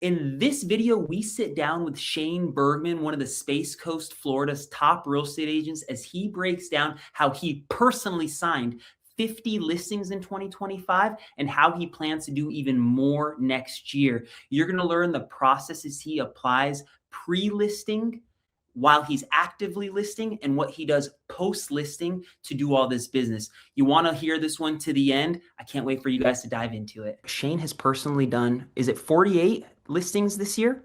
In this video, we sit down with Shane Burgman, one of the Space Coast, Florida's top real estate agents, as he breaks down how he personally signed 50 listings in 2025 and how he plans to do even more next year. You're going to learn the processes he applies pre-listing, while he's actively listing, and what he does post-listing to do all this business. You want to hear this one to the end? I can't wait for you guys to dive into it. Shane has personally done, is it 48 listings this year?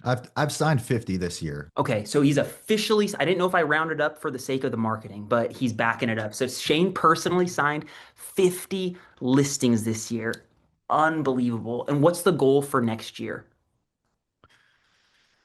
I've signed 50 this year. Okay, so he's officially, I didn't know if I rounded up for the sake of the marketing, but he's backing it up. So Shane personally signed 50 listings this year. Unbelievable. And what's the goal for next year?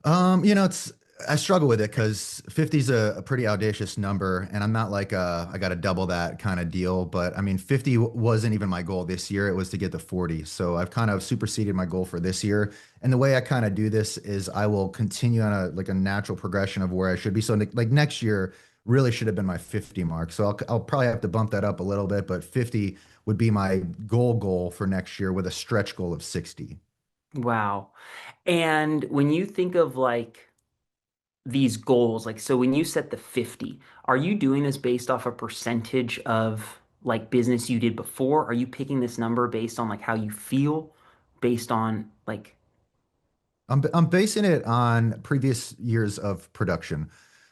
It's I struggle with it because 50 is a pretty audacious number, and I'm not like I got to double that kind of deal. But I mean, 50 wasn't even my goal this year. It was to get to 40. So I've kind of superseded my goal for this year. And the way I kind of do this is I will continue on a natural progression of where I should be. So like next year really should have been my 50 mark. So I'll probably have to bump that up a little bit, but 50 would be my goal for next year with a stretch goal of 60. Wow. And when you think of like these goals, like, so when you set the 50, are you doing this based off a percentage of like business you did before? Are you picking this number based on like how you feel, based on like, I'm basing it on previous years of production.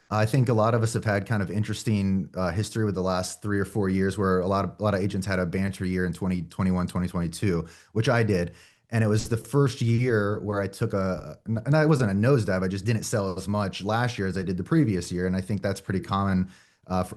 I think a lot of us have had kind of interesting history with the last 3 or 4 years where a lot of agents had a banter year in 2021, 2022, which I did. And it was the first year where I took and I wasn't a nosedive. I just didn't sell as much last year as I did the previous year. And I think that's pretty common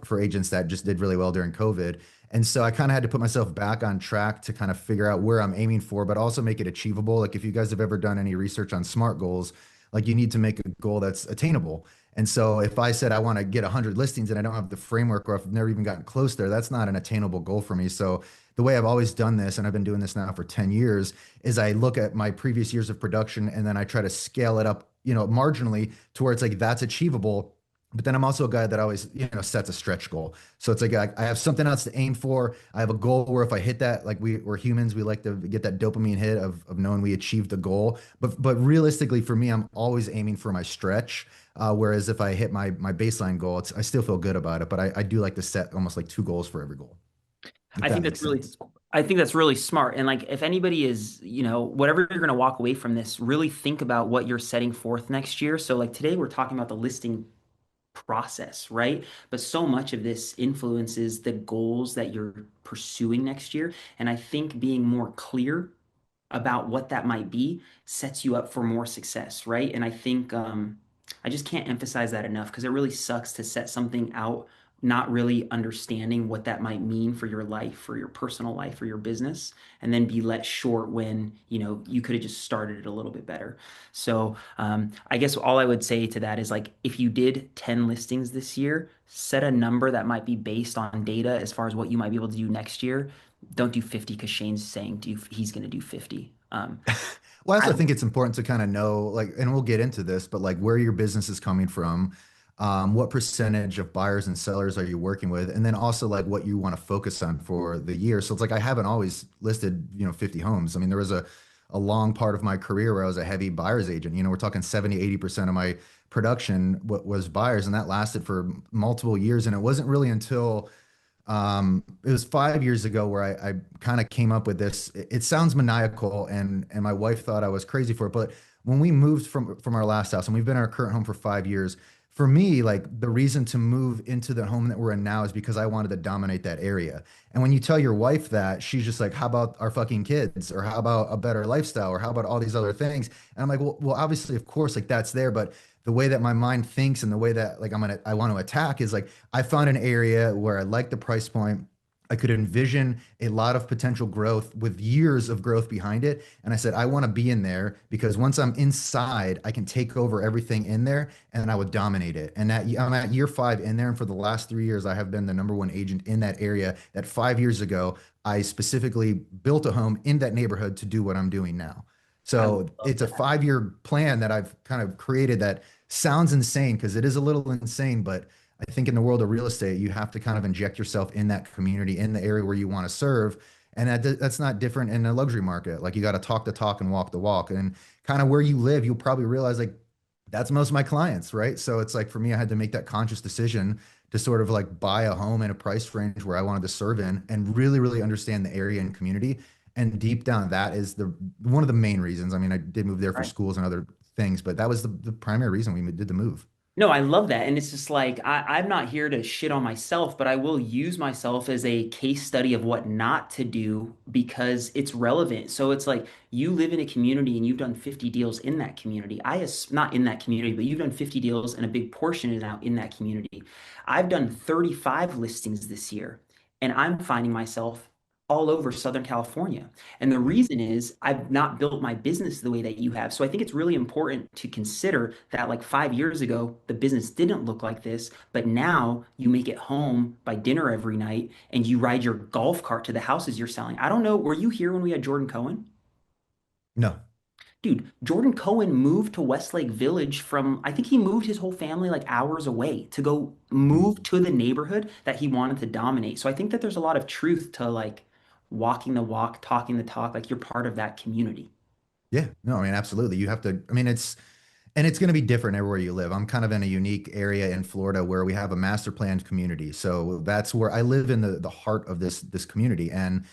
for agents that just did really well during COVID. And so I kind of had to put myself back on track to kind of figure out where I'm aiming for, but also make it achievable. Like if you guys have ever done any research on SMART goals, like you need to make a goal that's attainable. And so if I said I want to get 100 listings and I don't have the framework or I've never even gotten close there, that's not an attainable goal for me. So the way I've always done this, and I've been doing this now for 10 years, is I look at my previous years of production and then I try to scale it up, marginally to where it's like that's achievable. But then I'm also a guy that always, sets a stretch goal. So it's like I have something else to aim for. I have a goal where if I hit that, like we're humans, we like to get that dopamine hit of knowing we achieved the goal. But realistically, for me, I'm always aiming for my stretch. Whereas if I hit my baseline goal, I still feel good about it. But I do like to set almost like two goals for every goal, if I that think makes that's really, sense. I think that's really smart. And like, if anybody is, whatever you're going to walk away from this, really think about what you're setting forth next year. So like today we're talking about the listing process, right? But so much of this influences the goals that you're pursuing next year. And I think being more clear about what that might be sets you up for more success, right? And I think I just can't emphasize that enough because it really sucks to set something out not really understanding what that might mean for your life, for your personal life, for your business, and then be let short when, you could have just started it a little bit better. So, I guess all I would say to that is like, if you did 10 listings this year, set a number that might be based on data as far as what you might be able to do next year. Don't do 50 because Shane's saying he's going to do 50. Well, I I also don't, think it's important to kind of know, like, and we'll get into this, but like where your business is coming from, what percentage of buyers and sellers are you working with, and then also like what you want to focus on for the year. So it's like I haven't always listed, 50 homes. I mean, there was a long part of my career where I was a heavy buyer's agent. We're talking 70, 80% of my production was buyers, and that lasted for multiple years. And it wasn't really until it was 5 years ago where I kind of came up with this. It sounds maniacal, and my wife thought I was crazy for it. But when we moved from our last house, and we've been in our current home for 5 years, for me, like the reason to move into the home that we're in now is because I wanted to dominate that area. And when you tell your wife that, she's just like, "How about our fucking kids? Or how about a better lifestyle? Or how about all these other things?" And I'm like, "Well, obviously, of course, like that's there, but." The way that my mind thinks and the way that like I want to attack is like I found an area where I like the price point. I could envision a lot of potential growth with years of growth behind it. And I said, I want to be in there because once I'm inside, I can take over everything in there and I would dominate it. And that I'm at year 5 in there. And for the last 3 years, I have been the number one agent in that area that 5 years ago, I specifically built a home in that neighborhood to do what I'm doing now. I So love it's a that. 5 year plan that I've kind of created that sounds insane because it is a little insane, but I think in the world of real estate, you have to kind of inject yourself in that community, in the area where you want to serve. And that's not different in a luxury market. Like you got to talk the talk and walk the walk. And kind of where you live, you'll probably realize like that's most of my clients, right? So it's like for me, I had to make that conscious decision to sort of like buy a home in a price range where I wanted to serve in and really, really understand the area and community. And deep down, that is the one of the main reasons. I mean, I did move there for Right. schools and other things, but that was the primary reason we did the move. No, I love that. And it's just like, I'm not here to shit on myself, but I will use myself as a case study of what not to do because it's relevant. So it's like you live in a community and you've done 50 deals in that community. Not in that community, but you've done 50 deals and a big portion is now in that community. I've done 35 listings this year and I'm finding myself all over Southern California. And the reason is I've not built my business the way that you have. So I think it's really important to consider that like 5 years ago, the business didn't look like this, but now you make it home by dinner every night and you ride your golf cart to the houses you're selling. I don't know, were you here when we had Jordan Cohen? No. Dude, Jordan Cohen moved to Westlake Village from, I think he moved his whole family like hours away to go move to the neighborhood that he wanted to dominate. So I think that there's a lot of truth to like walking the walk, talking the talk, like you're part of that community. Yeah, no, I mean, absolutely. You have to, I mean, and it's going to be different everywhere you live. I'm kind of in a unique area in Florida where we have a master planned community. So that's where I live in the heart of this community. And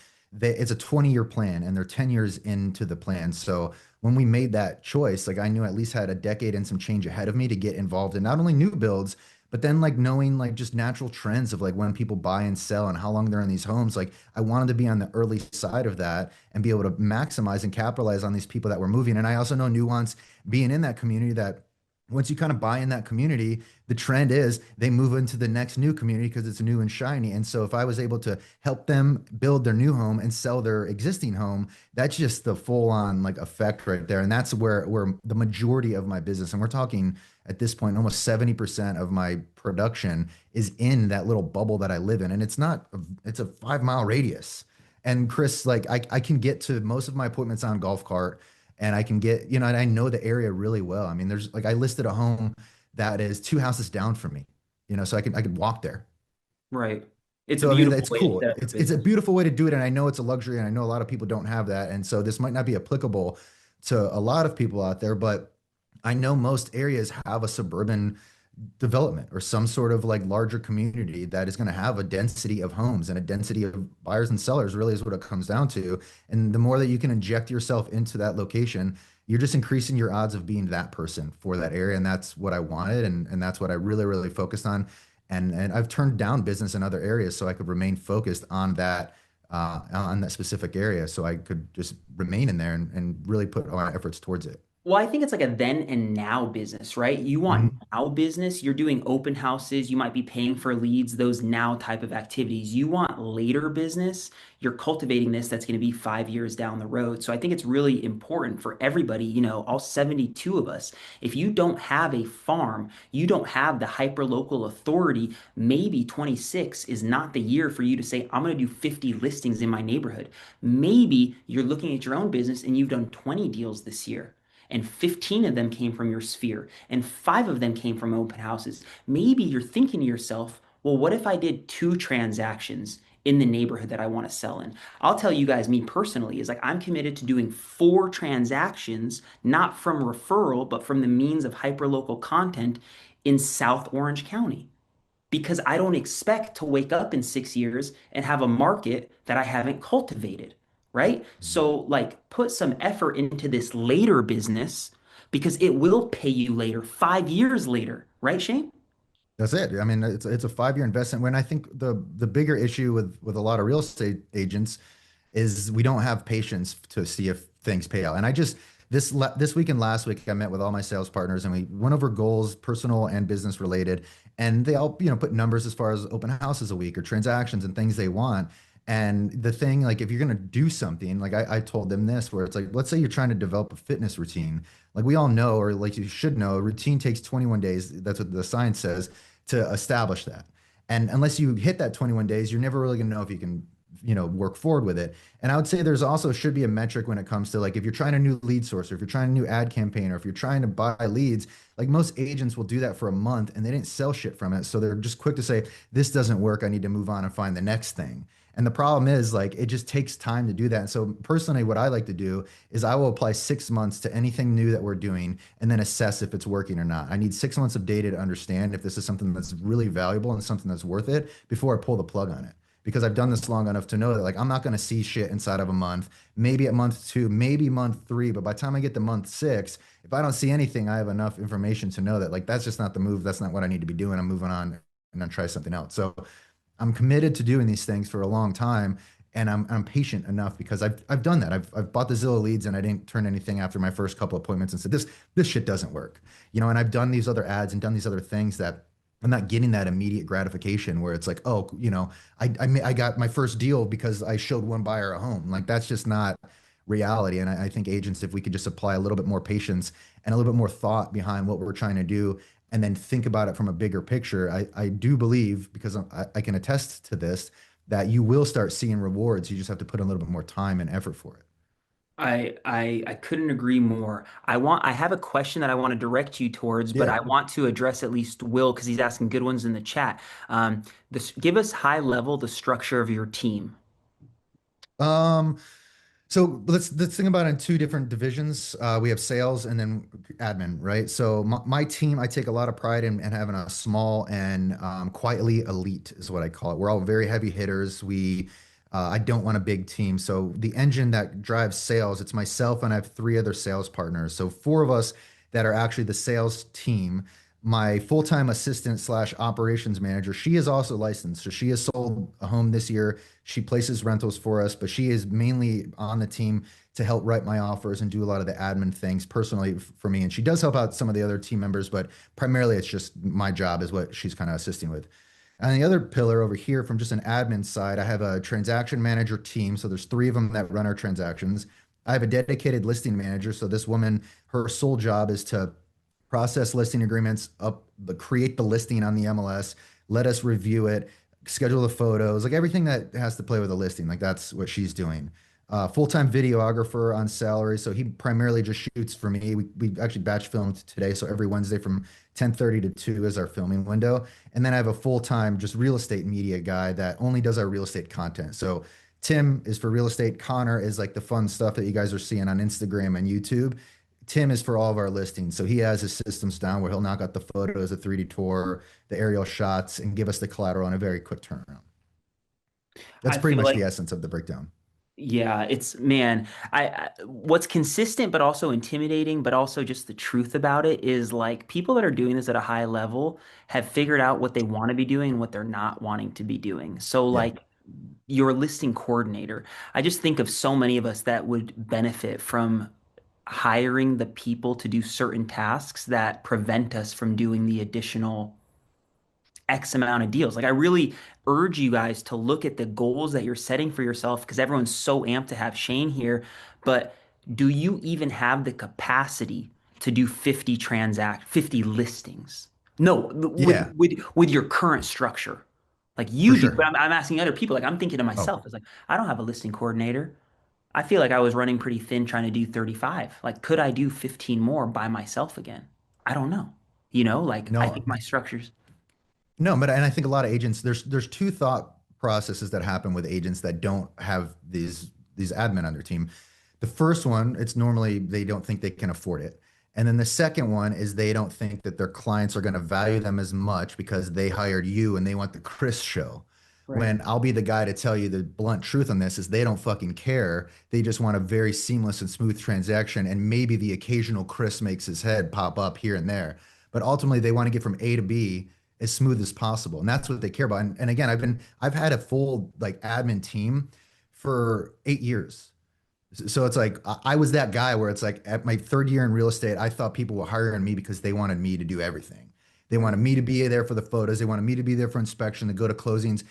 it's a 20-year plan and they're 10 years into the plan. So when we made that choice, like I knew I at least had a decade and some change ahead of me to get involved in not only new builds, but then like knowing like just natural trends of like when people buy and sell and how long they're in these homes. Like I wanted to be on the early side of that and be able to maximize and capitalize on these people that were moving. And I also know nuance being in that community that once you kind of buy in that community, the trend is they move into the next new community because it's new and shiny. And so if I was able to help them build their new home and sell their existing home, that's just the full on like effect right there. And that's where the majority of my business, and we're talking at this point, almost 70% of my production is in that little bubble that I live in. And it's a 5 mile radius. And Chris, like I can get to most of my appointments on golf cart and I can get, and I know the area really well. I mean, there's like I listed a home that is 2 houses down from me, so I could walk there. Right. It's a So I mean, beautiful it's way to cool. set up a It's a business. beautiful way to do it, and I know it's a luxury, and I know a lot of people don't have that, and so this might not be applicable to a lot of people out there, but I know most areas have a suburban development or some sort of like larger community that is going to have a density of homes and a density of buyers and sellers really is what it comes down to. And the more that you can inject yourself into that location, you're just increasing your odds of being that person for that area. And that's what I wanted. And that's what I really, really focused on. And I've turned down business in other areas so I could remain focused on that specific area. So I could just remain in there and really put all my efforts towards it. Well, I think it's like a then and now business, right? You want Mhm. now business, you're doing open houses, you might be paying for leads, those now type of activities. You want later business, you're cultivating this that's going to be 5 years down the road. So I think it's really important for everybody, all 72 of us. If you don't have a farm, you don't have the hyperlocal authority, maybe 26 is not the year for you to say, I'm going to do 50 listings in my neighborhood. Maybe you're looking at your own business and you've done 20 deals this year and 15 of them came from your sphere, and five of them came from open houses. Maybe you're thinking to yourself, well, what if I did two transactions in the neighborhood that I want to sell in? I'll tell you guys, me personally, is like I'm committed to doing four transactions, not from referral, but from the means of hyperlocal content in South Orange County because I don't expect to wake up in 6 years and have a market that I haven't cultivated, right? So, like, put some effort into this later business because it will pay you later, 5 years later, right, Shane? That's it. I mean, it's a 5 year investment. When I think the bigger issue with a lot of real estate agents is we don't have patience to see if things pay out. And I just this week and last week I met with all my sales partners and we went over goals, personal and business related, and they all put numbers as far as open houses a week or transactions and things they want. And the thing, like, if you're going to do something, like I told them this, where it's like, let's say you're trying to develop a fitness routine. Like we all know, or like you should know, a routine takes 21 days. That's what the science says to establish that. And unless you hit that 21 days, you're never really going to know if you can, work forward with it. And I would say there's also should be a metric when it comes to like if you're trying a new lead source or if you're trying a new ad campaign or if you're trying to buy leads, like most agents will do that for a month and they didn't sell shit from it. So they're just quick to say, this doesn't work. I need to move on and find the next thing. And the problem is like it just takes time to do that. And so personally, what I like to do is I will apply 6 months to anything new that we're doing and then assess if it's working or not. I need 6 months of data to understand if this is something that's really valuable and something that's worth it before I pull the plug on it. Because I've done this long enough to know that like I'm not going to see shit inside of a month, maybe at month two, maybe month three, but by the time I get to month six, if I don't see anything, I have enough information to know that like that's just not the move. That's not what I need to be doing. I'm moving on and then try something else. So I'm committed to doing these things for a long time, and I'm patient enough because I've done that. I've bought the Zillow leads and I didn't turn anything after my first couple appointments and said this shit doesn't work, and I've done these other ads and done these other things that I'm not getting that immediate gratification where it's like, oh, I got my first deal because I showed one buyer a home. Like that's just not reality. And I think agents, if we could just apply a little bit more patience and a little bit more thought behind what we're trying to do, and then think about it from a bigger picture, I do believe, because I can attest to this, that you will start seeing rewards. You just have to put a little bit more time and effort for it. I couldn't agree more. I have a question that I want to direct you towards, but Yeah. I want to address at least Will because he's asking good ones in the chat. Give us high level the structure of your team. Um, So let's think about it in two different divisions. We have sales and then admin, right? So my team, I take a lot of pride in having a small and quietly elite is what I call it. We're all very heavy hitters. I don't want a big team. So the engine that drives sales, it's myself and I have three other sales partners. So four of us that are actually the sales team. My full-time assistant slash operations manager, she is also licensed. So she has sold a home this year. She places rentals for us, but she is mainly on the team to help write my offers and do a lot of the admin things personally for me. And she does help out some of the other team members, but primarily it's just my job is what she's kind of assisting with. And the other pillar over here from just an admin side, I have a transaction manager team. So there's three of them that run our transactions. I have a dedicated listing manager. So this woman, her sole job is to process listing agreements, create the listing on the MLS, let us review it, schedule the photos, like everything that has to play with a listing. Like that's what she's doing. Full-time videographer on salary, so he primarily just shoots for me. We actually batch filmed today, so every Wednesday from 10:30 to 2 is our filming window. And then I have a full-time just real estate media guy that only does our real estate content. So Tim is for real estate. Connor is like the fun stuff that you guys are seeing on Instagram and YouTube. Tim is for all of our listings. So he has his systems down where he'll knock out the photos, the 3D tour, the aerial shots, and give us the collateral in a very quick turnaround. That's I pretty feel much the like essence of the breakdown. Yeah, it's man, what's consistent but also intimidating, but also just the truth about it is like people that are doing this at a high level have figured out what they want to be doing and what they're not wanting to be doing. So Yeah. like your listing coordinator, I just think of so many of us that would benefit from hiring the people to do certain tasks that prevent us from doing the additional X amount of deals. Like I really urge you guys to look at the goals that you're setting for yourself because everyone's so amped to have Shane here. But do you even have the capacity to do 50 listings? No, Yeah, with your current structure. Like for you do, but sure. I'm asking other people. Like I'm thinking to Oh, myself, it's like I don't have a listing coordinator. I feel like I was running pretty thin trying to do 35. Like, could I do 15 more by myself again? I don't know. Like I no, think my structures. no, but and I think a lot of agents, there's two thought processes that happen with agents that don't have these admin on their team. The first one, it's normally they don't think they can afford it. And then the second one is they don't think that their clients are going to value them as much because they hired you and they want the Chris show. Right. When I'll be the guy to tell you the blunt truth on this is they don't fucking care. They just want a very seamless and smooth transaction and maybe the occasional Chris makes his head pop up here and there. But ultimately they want to get from A to B as smooth as possible. And that's what they care about. And again, I've had a full like admin team for 8 years. So it's like I was that guy where it's like at my third year in real estate, I thought people were hiring me because they wanted me to do everything. They wanted me to be there for the photos. They wanted me to be there for inspection, to go to closings.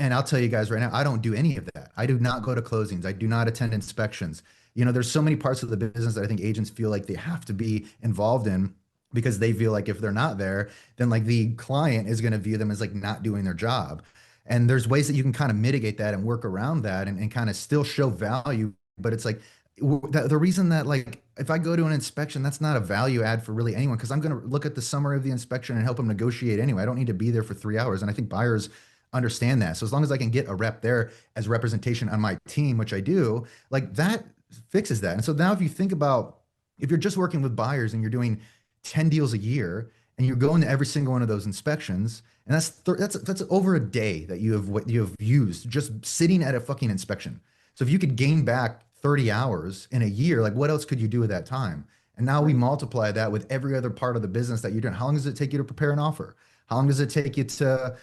And I'll tell you guys right now, I don't do any of that. I do not go to closings. I do not attend inspections. There's so many parts of the business that I think agents feel like they have to be involved in because they feel like if they're not there, then like the client is going to view them as like not doing their job. And there's ways that you can kind of mitigate that and work around that and kind of still show value. But it's like the reason that like if I go to an inspection, that's not a value add for really anyone because I'm going to look at the summary of the inspection and help them negotiate anyway. I don't need to be there for 3 hours. And I think buyers understand that. So as long as I can get a rep there as representation on my team, which I do, like that fixes that. And so now if you think about if you're just working with buyers and you're doing 10 deals a year and you're going to every single one of those inspections, and that's over a day that you have what you have used just sitting at a fucking inspection. So if you could gain back 30 hours in a year, like what else could you do with that time? And now we Right. multiply that with every other part of the business that you're doing. How long does it take you to prepare an offer? How long does it take you to,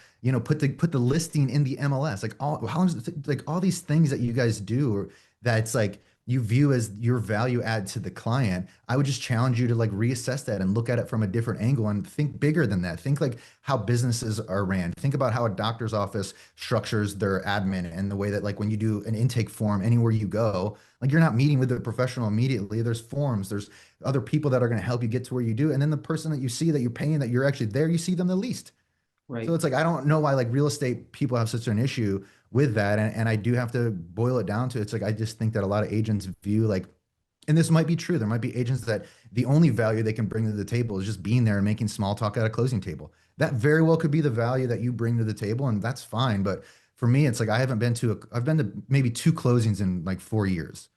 put the listing in the MLS? Like how long does it take, like all these things that you guys do or that's like you view as your value add to the client. I would just challenge you to like reassess that and look at it from a different angle and think bigger than that. Think like how businesses are ran. Think about how a doctor's office structures their admin and the way that like when you do an intake form anywhere you go, like you're not meeting with the professional immediately. There's forms, there's other people that are going to help you get to where you do. And then the person that you see that you're paying that you're actually there, you see them the least. So Right. it's like I don't know why like real estate people have such an issue with that. And I do have to boil it down to it's like I just think that a lot of agents view like, and this might be true. There might be agents that the only value they can bring to the table is just being there and making small talk at a closing table. That very well could be the value that you bring to the table, and that's fine. But for me, it's like I've been to maybe two closings in like 4 years.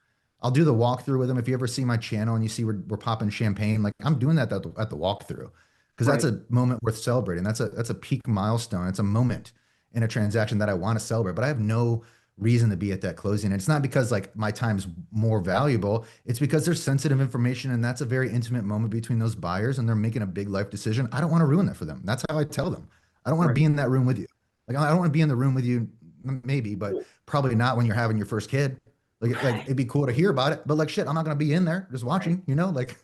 I'll do the walkthrough with them. If you ever see my channel and you see we're popping champagne, like I'm doing that at the walkthrough because that's Right. a moment worth celebrating. That's a peak milestone. It's a moment in a transaction that I want to celebrate, but I have no reason to be at that closing. And it's not because like my time's more valuable. It's because there's sensitive information and that's a very intimate moment between those buyers and they're making a big life decision. I don't want to ruin that for them. That's how I tell them. I don't want to Right. be in that room with you. Like I don't want to be in the room with you, maybe, but probably not when you're having your first kid. Like Right. it'd be cool to hear about it, but like shit, I'm not gonna be in there just watching, like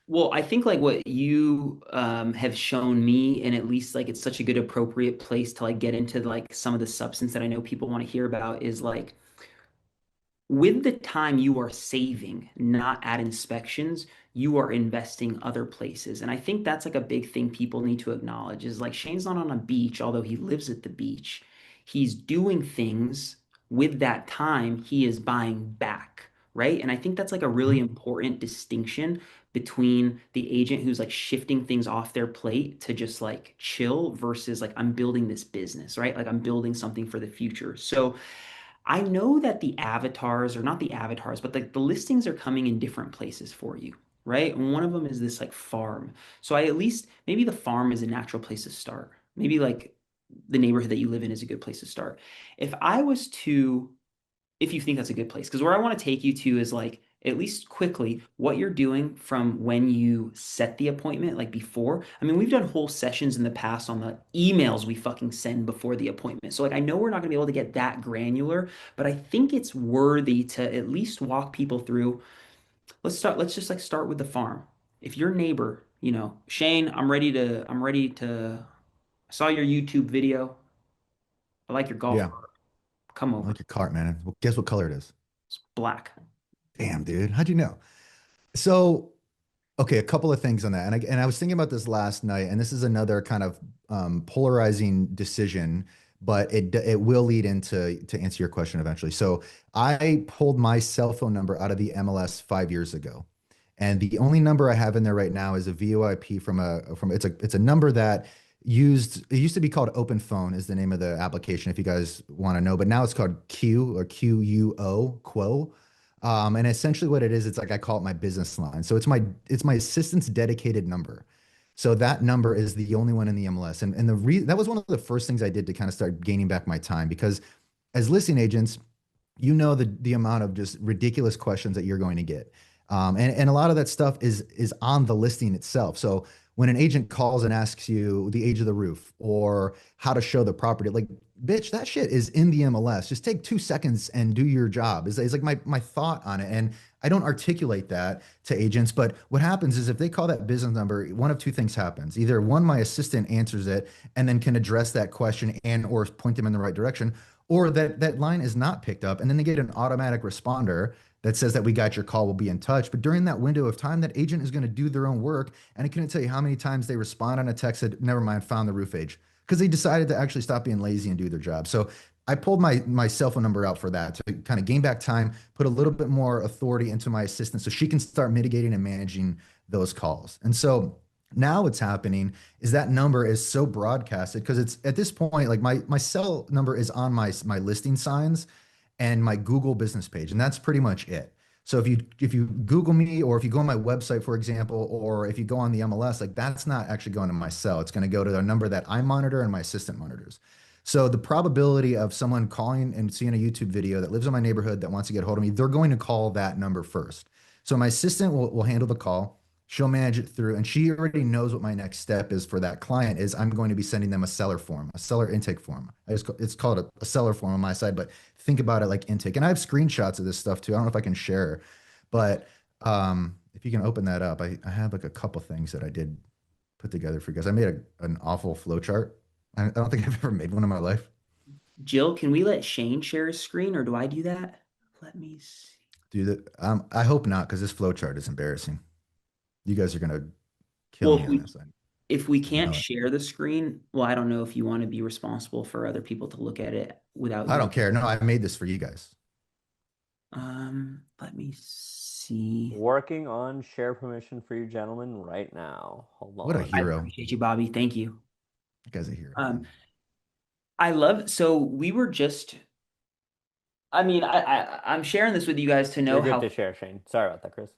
Well, I think like what you have shown me, and at least like it's such a good appropriate place to like get into like some of the substance that I know people want to hear about is like with the time you are saving, not at inspections, you are investing other places. And I think that's like a big thing people need to acknowledge is like Shane's not on a beach, although he lives at the beach. He's doing things with that time he is buying back, right? And I think that's like a really Mhm. important distinction between the agent who's like shifting things off their plate to just like chill versus like I'm building this business, right? Like I'm building something for the future. So I know that the avatars, or not the avatars, but the listings are coming in different places for you, right? And one of them is this like farm. So I at least, maybe the farm is a natural place to start. Maybe like the neighborhood that you live in is a good place to start. If I was to if you think that's a good place. Because where I want to take you to is like, at least quickly, what you're doing from when you set the appointment, like before. I mean, we've done whole sessions in the past on the emails we fucking send before the appointment. So, like, I know we're not going to be able to get that granular, but I think it's worthy to at least walk people through. Let's just like start with the farm. If your neighbor, Shane, I saw your YouTube video. I like your golf Yeah, cart. Come I over. like your cart, man. Well, guess what color it is? It's black. Damn, dude, how'd you know? So okay, a couple of things on that. And I was thinking about this last night, and this is another kind of polarizing decision, but it will lead into to answer your question eventually. So I pulled my cell phone number out of the MLS 5 years ago. And the only number I have in there right now is a VoIP from it's a number that it used to be called Open Phone is the name of the application if you guys want to know, but now it's called Q or Quo. And essentially what it is, it's like I call it my business line. So it's my assistant's dedicated number. So that number is the only one in the MLS. And that was one of the first things I did to kind of start gaining back my time because as listing agents, the amount of just ridiculous questions that you're going to get. And a lot of that stuff is on the listing itself. So when an agent calls and asks you the age of the roof or how to show the property, like, bitch, that shit is in the MLS. Just take 2 seconds and do your job. Is like my thought on it. And I don't articulate that to agents, but what happens is if they call that business number, one of two things happens. Either one, my assistant answers it and then can address that question and or point them in the right direction, or that line is not picked up, and then they get an automatic responder that says that we got your call, we'll be in touch. But during that window of time, that agent is going to do their own work, and I couldn't tell you how many times they respond on a text that never mind, found the roof age because they decided to actually stop being lazy and do their job. So I pulled my cell phone number out for that to kind of gain back time, put a little bit more authority into my assistant so she can start mitigating and managing those calls. And so Now what's happening is that number is so broadcasted because it's at this point, like my cell number is on my listing signs and my Google business page, and that's pretty much it. So if you Google me, or if you go on my website, for example, or if you go on the MLS, like that's not actually going to my cell. It's going to go to the number that I monitor and my assistant monitors. So the probability of someone calling and seeing a YouTube video that lives in my neighborhood that wants to get a hold of me, they're going to call that number first. So my assistant will handle the call. She'll manage it through, and she already knows what my next step is for that client is I'm going to be sending them a seller form, a seller intake form. It's called a seller form on my side, but think about it like intake. And I have screenshots of this stuff too. I don't know if I can share, but if you can open that up, I have like a couple things that I did put together for you guys. I made an awful flow chart. I don't think I've ever made one in my life. Jill, can we let Shane share his screen or do I do that? Let me see. Dude, I hope not, because this flow chart is embarrassing. You guys are gonna kill Well, me on this. if we I can't know it. share the screen, well, I don't know if you want to be responsible for other people to look at it without I your don't care. No, I made this for you guys. let me see. Working on share permission for you gentlemen right now. Hold What a on. I hero. appreciate you, Bobby. Thank you. That guy's a hero, Um, man. I love so we were just I mean, I'm sharing this with you guys to You're know good how to share, Shane. Sorry about that, Krys.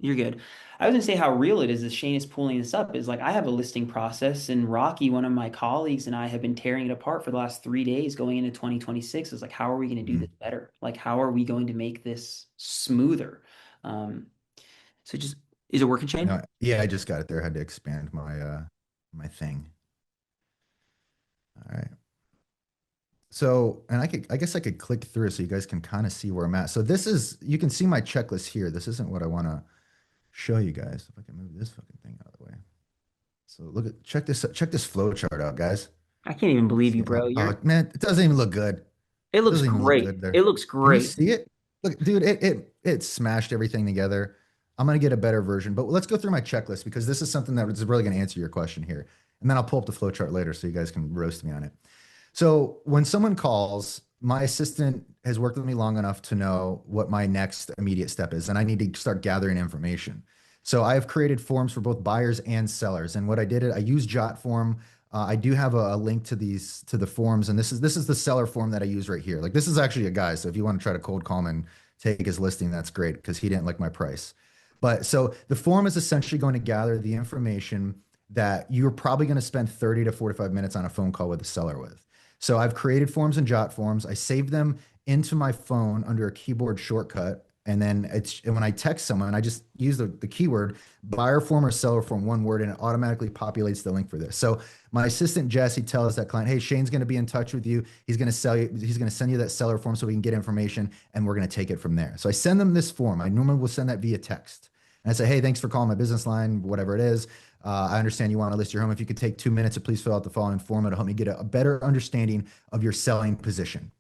you're good. I was gonna say how real it is that Shane is pulling this up is like I have a listing process and Rocky, one of my colleagues, and I have been tearing it apart for the last 3 days going into 2026. It's like, how are we going to do Mhm. this better? Like, how are we going to make this smoother? Um, so just is it working, Shane? No, yeah, I just got it there. I had to expand my thing. All right. So, and I guess I could click through so you guys can kind of see where I'm at. So this is, you can see my checklist here. This isn't what I want to show you guys. If I can move this fucking thing out of the way. So look at, check this flow chart out, guys. I can't even believe See, you, bro. oh man, it doesn't even look good. It looks Doesn't even look great. good there. It looks Can you great. see it? Look, dude, it smashed everything together. I'm gonna get a better version, but let's go through my checklist because this is something that is really gonna answer your question here. And then I'll pull up the flow chart later so you guys can roast me on it. So when someone calls, my assistant has worked with me long enough to know what my next immediate step is, and I need to start gathering information. So I have created forms for both buyers and sellers. And what I did, I use JotForm. I do have a link to the forms, and this is the seller form that I use right here. Like this is actually a guy, so if you want to try to cold call him and take his listing, that's great because he didn't like my price. But so the form is essentially going to gather the information that you're probably going to spend 30 to 45 minutes on a phone call with the seller with. So I've created forms in Jot forms. I save them into my phone under a keyboard shortcut. And then when I text someone, I just use the keyword buyer form or seller form, one word, and it automatically populates the link for this. So my assistant Jesse tells that client, hey, Shane's going to be in touch with you. He's going to send you that seller form so we can get information and we're going to take it from there. So I send them this form. I normally will send that via text. And I say, hey, thanks for calling my business line, whatever it is. I understand you want to list your home. If you could take 2 minutes to please fill out the following form, it'll help me get a better understanding of your selling position.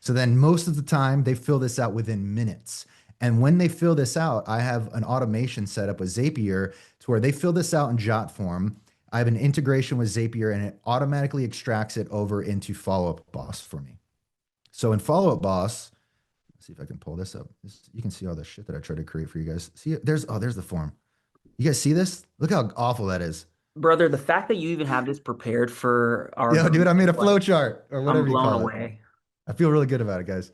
So then most of the time they fill this out within minutes. And when they fill this out, I have an automation set up with Zapier to where they fill this out in Jot form. I have an integration with Zapier and it automatically extracts it over into Follow Up Boss for me. So in Follow Up Boss, let's see if I can pull this up. You can see all the shit that I tried to create for you guys. See, there's the form. You guys see this? Look how awful that is. Brother, the fact that you even have this prepared for our Yo, dude, group, I made a like, flow chart or I'm whatever you blown call it. away. I feel really good about it, guys.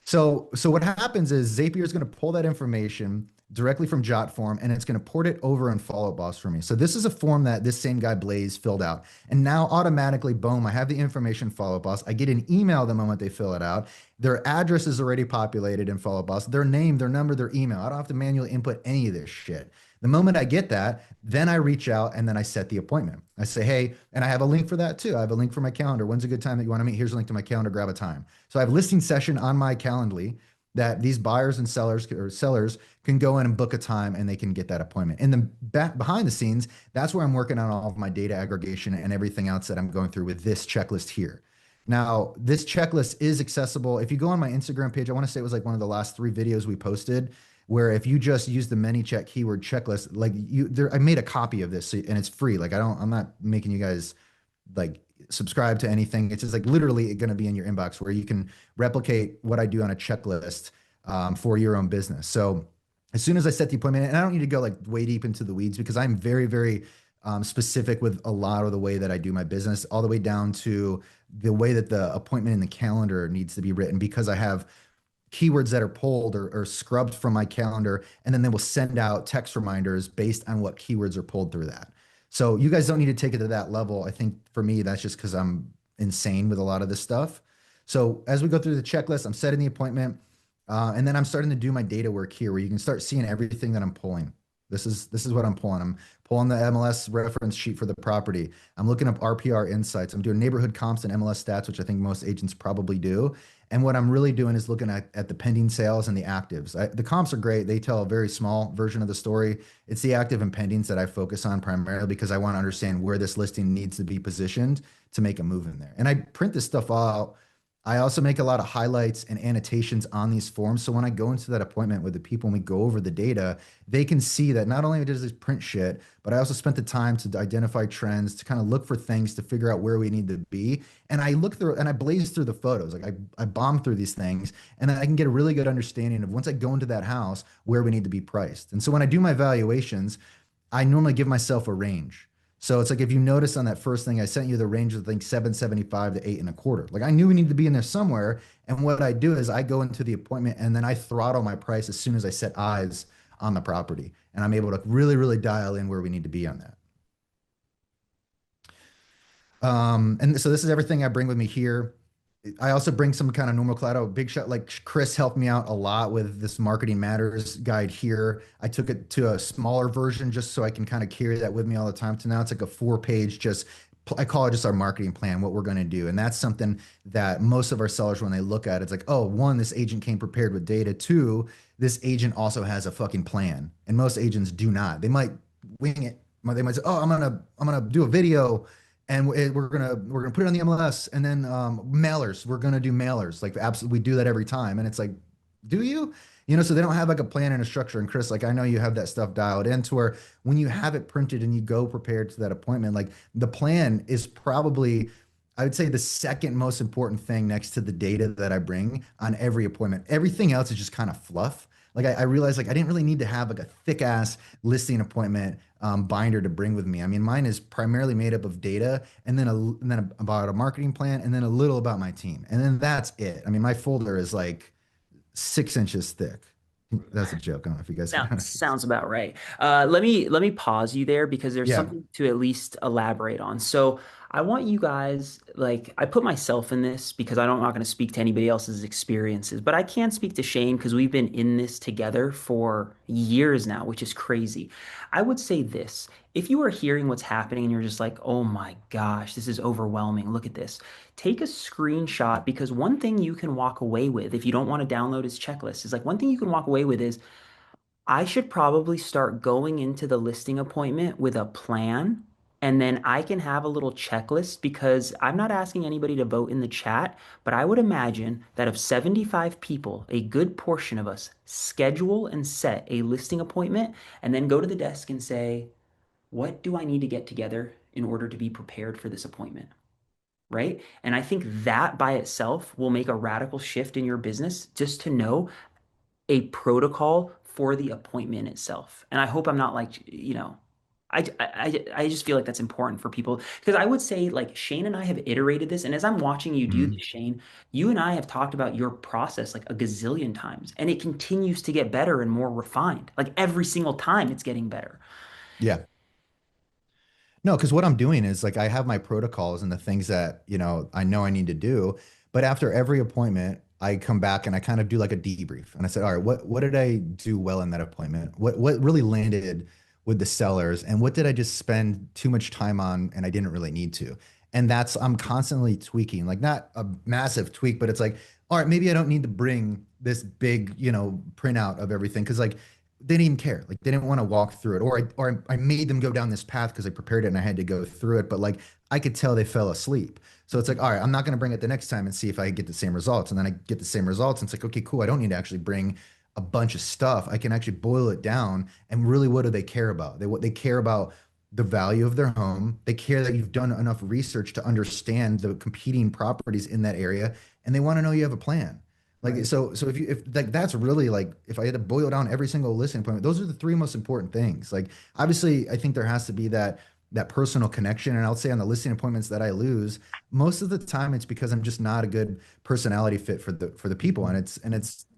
So what happens is Zapier is going to pull that information directly from JotForm and it's going to port it over in Follow Up Boss for me. So this is a form that this same guy Blaze filled out. And now automatically, boom, I have the information Follow Up Boss. I get an email the moment they fill it out. Their address is already populated in Follow Up Boss, their name, their number, their email. I don't have to manually input any of this shit. The moment I get that, then I reach out and then I set the appointment. I say, hey, and I have a link for that too. I have a link for my calendar. When's a good time that you want to meet? Here's a link to my calendar. Grab a time. So I have listing session on my Calendly that these buyers and sellers can go in and book a time and they can get that appointment. And then behind the scenes, that's where I'm working on all of my data aggregation and everything else that I'm going through with this checklist here. Now, this checklist is accessible. If you go on my Instagram page, I want to say it was like one of the last 3 videos we posted, where if you just use the ManyCheck keyword checklist, like I made a copy of this and it's free. Like I'm not making you guys like subscribe to anything. It's just like literally going to be in your inbox where you can replicate what I do on a checklist for your own business. So as soon as I set the appointment, and I don't need to go like way deep into the weeds because I'm very, very specific with a lot of the way that I do my business, all the way down to the way that the appointment in the calendar needs to be written because I have keywords that are pulled or scrubbed from my calendar, and then they will send out text reminders based on what keywords are pulled through that. So you guys don't need to take it to that level. I think for me, that's just because I'm insane with a lot of this stuff. So as we go through the checklist, I'm setting the appointment, and then I'm starting to do my data work here, where you can start seeing everything that I'm pulling. This is what I'm pulling. I'm pulling the MLS reference sheet for the property. I'm looking up RPR insights. I'm doing neighborhood comps and MLS stats, which I think most agents probably do. And what I'm really doing is looking at the pending sales and the actives. The comps are great. They tell a very small version of the story. It's the active and pendings that I focus on primarily because I want to understand where this listing needs to be positioned to make a move in there. And I print this stuff out. I also make a lot of highlights and annotations on these forms. So when I go into that appointment with the people and we go over the data, they can see that not only does this print shit, but I also spent the time to identify trends, to kind of look for things, to figure out where we need to be. And I look through and I blaze through the photos. Like I bomb through these things and then I can get a really good understanding of once I go into that house, where we need to be priced. And so when I do my valuations, I normally give myself a range. So it's like if you notice on that first thing, I sent you the range of I think 775 to 8.25. Like I knew we needed to be in there somewhere. And what I do is I go into the appointment and then I throttle my price as soon as I set eyes on the property. And I'm able to really, really dial in where we need to be on that. And so this is everything I bring with me here. I also bring some kind of normal collateral. Big shot, like Krys helped me out a lot with this Marketing Matters guide here. I took it to a smaller version just so I can kind of carry that with me all the time. To now it's like a 4-page, just I call it just our marketing plan, what we're going to do. And that's something that most of our sellers, when they look at it, it's like, oh, one, this agent came prepared with data. Two, this agent also has a fucking plan. And most agents do not. They might wing it. They might say, oh, I'm gonna do a video and we're gonna put it on the MLS and then mailers. We're gonna do mailers. Like absolutely, we do that every time. And it's like, do you? You know, so they don't have like a plan and a structure. And Krys, like I know you have that stuff dialed in to where when you have it printed and you go prepared to that appointment, like the plan is probably, I would say, the second most important thing next to the data that I bring on every appointment. Everything else is just kind of fluff. Like I realized like I didn't really need to have like a thick ass listing appointment binder to bring with me. I mean, mine is primarily made up of data and then about a marketing plan and then a little about my team. And then that's it. I mean, my folder is like 6 inches thick. That's a joke. I don't know if you guys. Sounds about right. Let me pause you there because there's Yeah. something to at least elaborate on. So I want you guys, like, I put myself in this because I'm not going to speak to anybody else's experiences, but I can speak to Shane because we've been in this together for years now, which is crazy. I would say this. If you are hearing what's happening and you're just like, oh my gosh, this is overwhelming. Look at this. Take a screenshot because one thing you can walk away with if you don't want to download his checklist is like one thing you can walk away with is I should probably start going into the listing appointment with a plan. And then I can have a little checklist because I'm not asking anybody to vote in the chat, but I would imagine that of 75 people, a good portion of us schedule and set a listing appointment and then go to the desk and say, what do I need to get together in order to be prepared for this appointment? Right? And I think that by itself will make a radical shift in your business just to know a protocol for the appointment itself. And I hope I'm not like, I just feel like that's important for people because I would say like Shane and I have iterated this. And as I'm watching you do Mhm. this, Shane, you and I have talked about your process like a gazillion times and it continues to get better and more refined. Like every single time it's getting better. Yeah. No, because what I'm doing is like I have my protocols and the things that, I know I need to do. But after every appointment, I come back and I kind of do like a debrief. And I said, all right, what did I do well in that appointment? What really landed with the sellers? And what did I just spend too much time on and I didn't really need to? And I'm constantly tweaking, like not a massive tweak, but it's like, all right, maybe I don't need to bring this big, printout of everything. Cause like they didn't even care. Like they didn't want to walk through it, or I made them go down this path because I prepared it and I had to go through it. But like I could tell they fell asleep. So it's like, all right, I'm not going to bring it the next time and see if I get the same results. And then I get the same results. And it's like, okay, cool. I don't need to actually bring a bunch of stuff. I can actually boil it down. And really, what do they care about? What they care about the value of their home. They care that you've done enough research to understand the competing properties in that area, and they want to know you have a plan. Like Right. so if like that's really like if I had to boil down every single listing appointment, those are the three most important things. Like obviously, I think there has to be that that personal connection. And I'll say on the listing appointments that I lose, most of the time it's because I'm just not a good personality fit for the people. And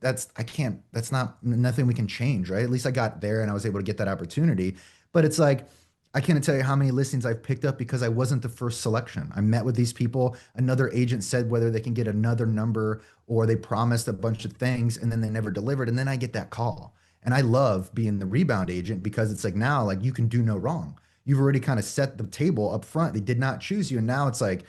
that's I can't that's not nothing we can change, right? At least I got there and I was able to get that opportunity. But it's like I can't tell you how many listings I've picked up because I wasn't the first selection. I met with these people. Another agent said whether they can get another number or they promised a bunch of things and then they never delivered. And then I get that call. And I love being the rebound agent because it's like now, like you can do no wrong. You've already kind of set the table up front. They did not choose you. And now it's like,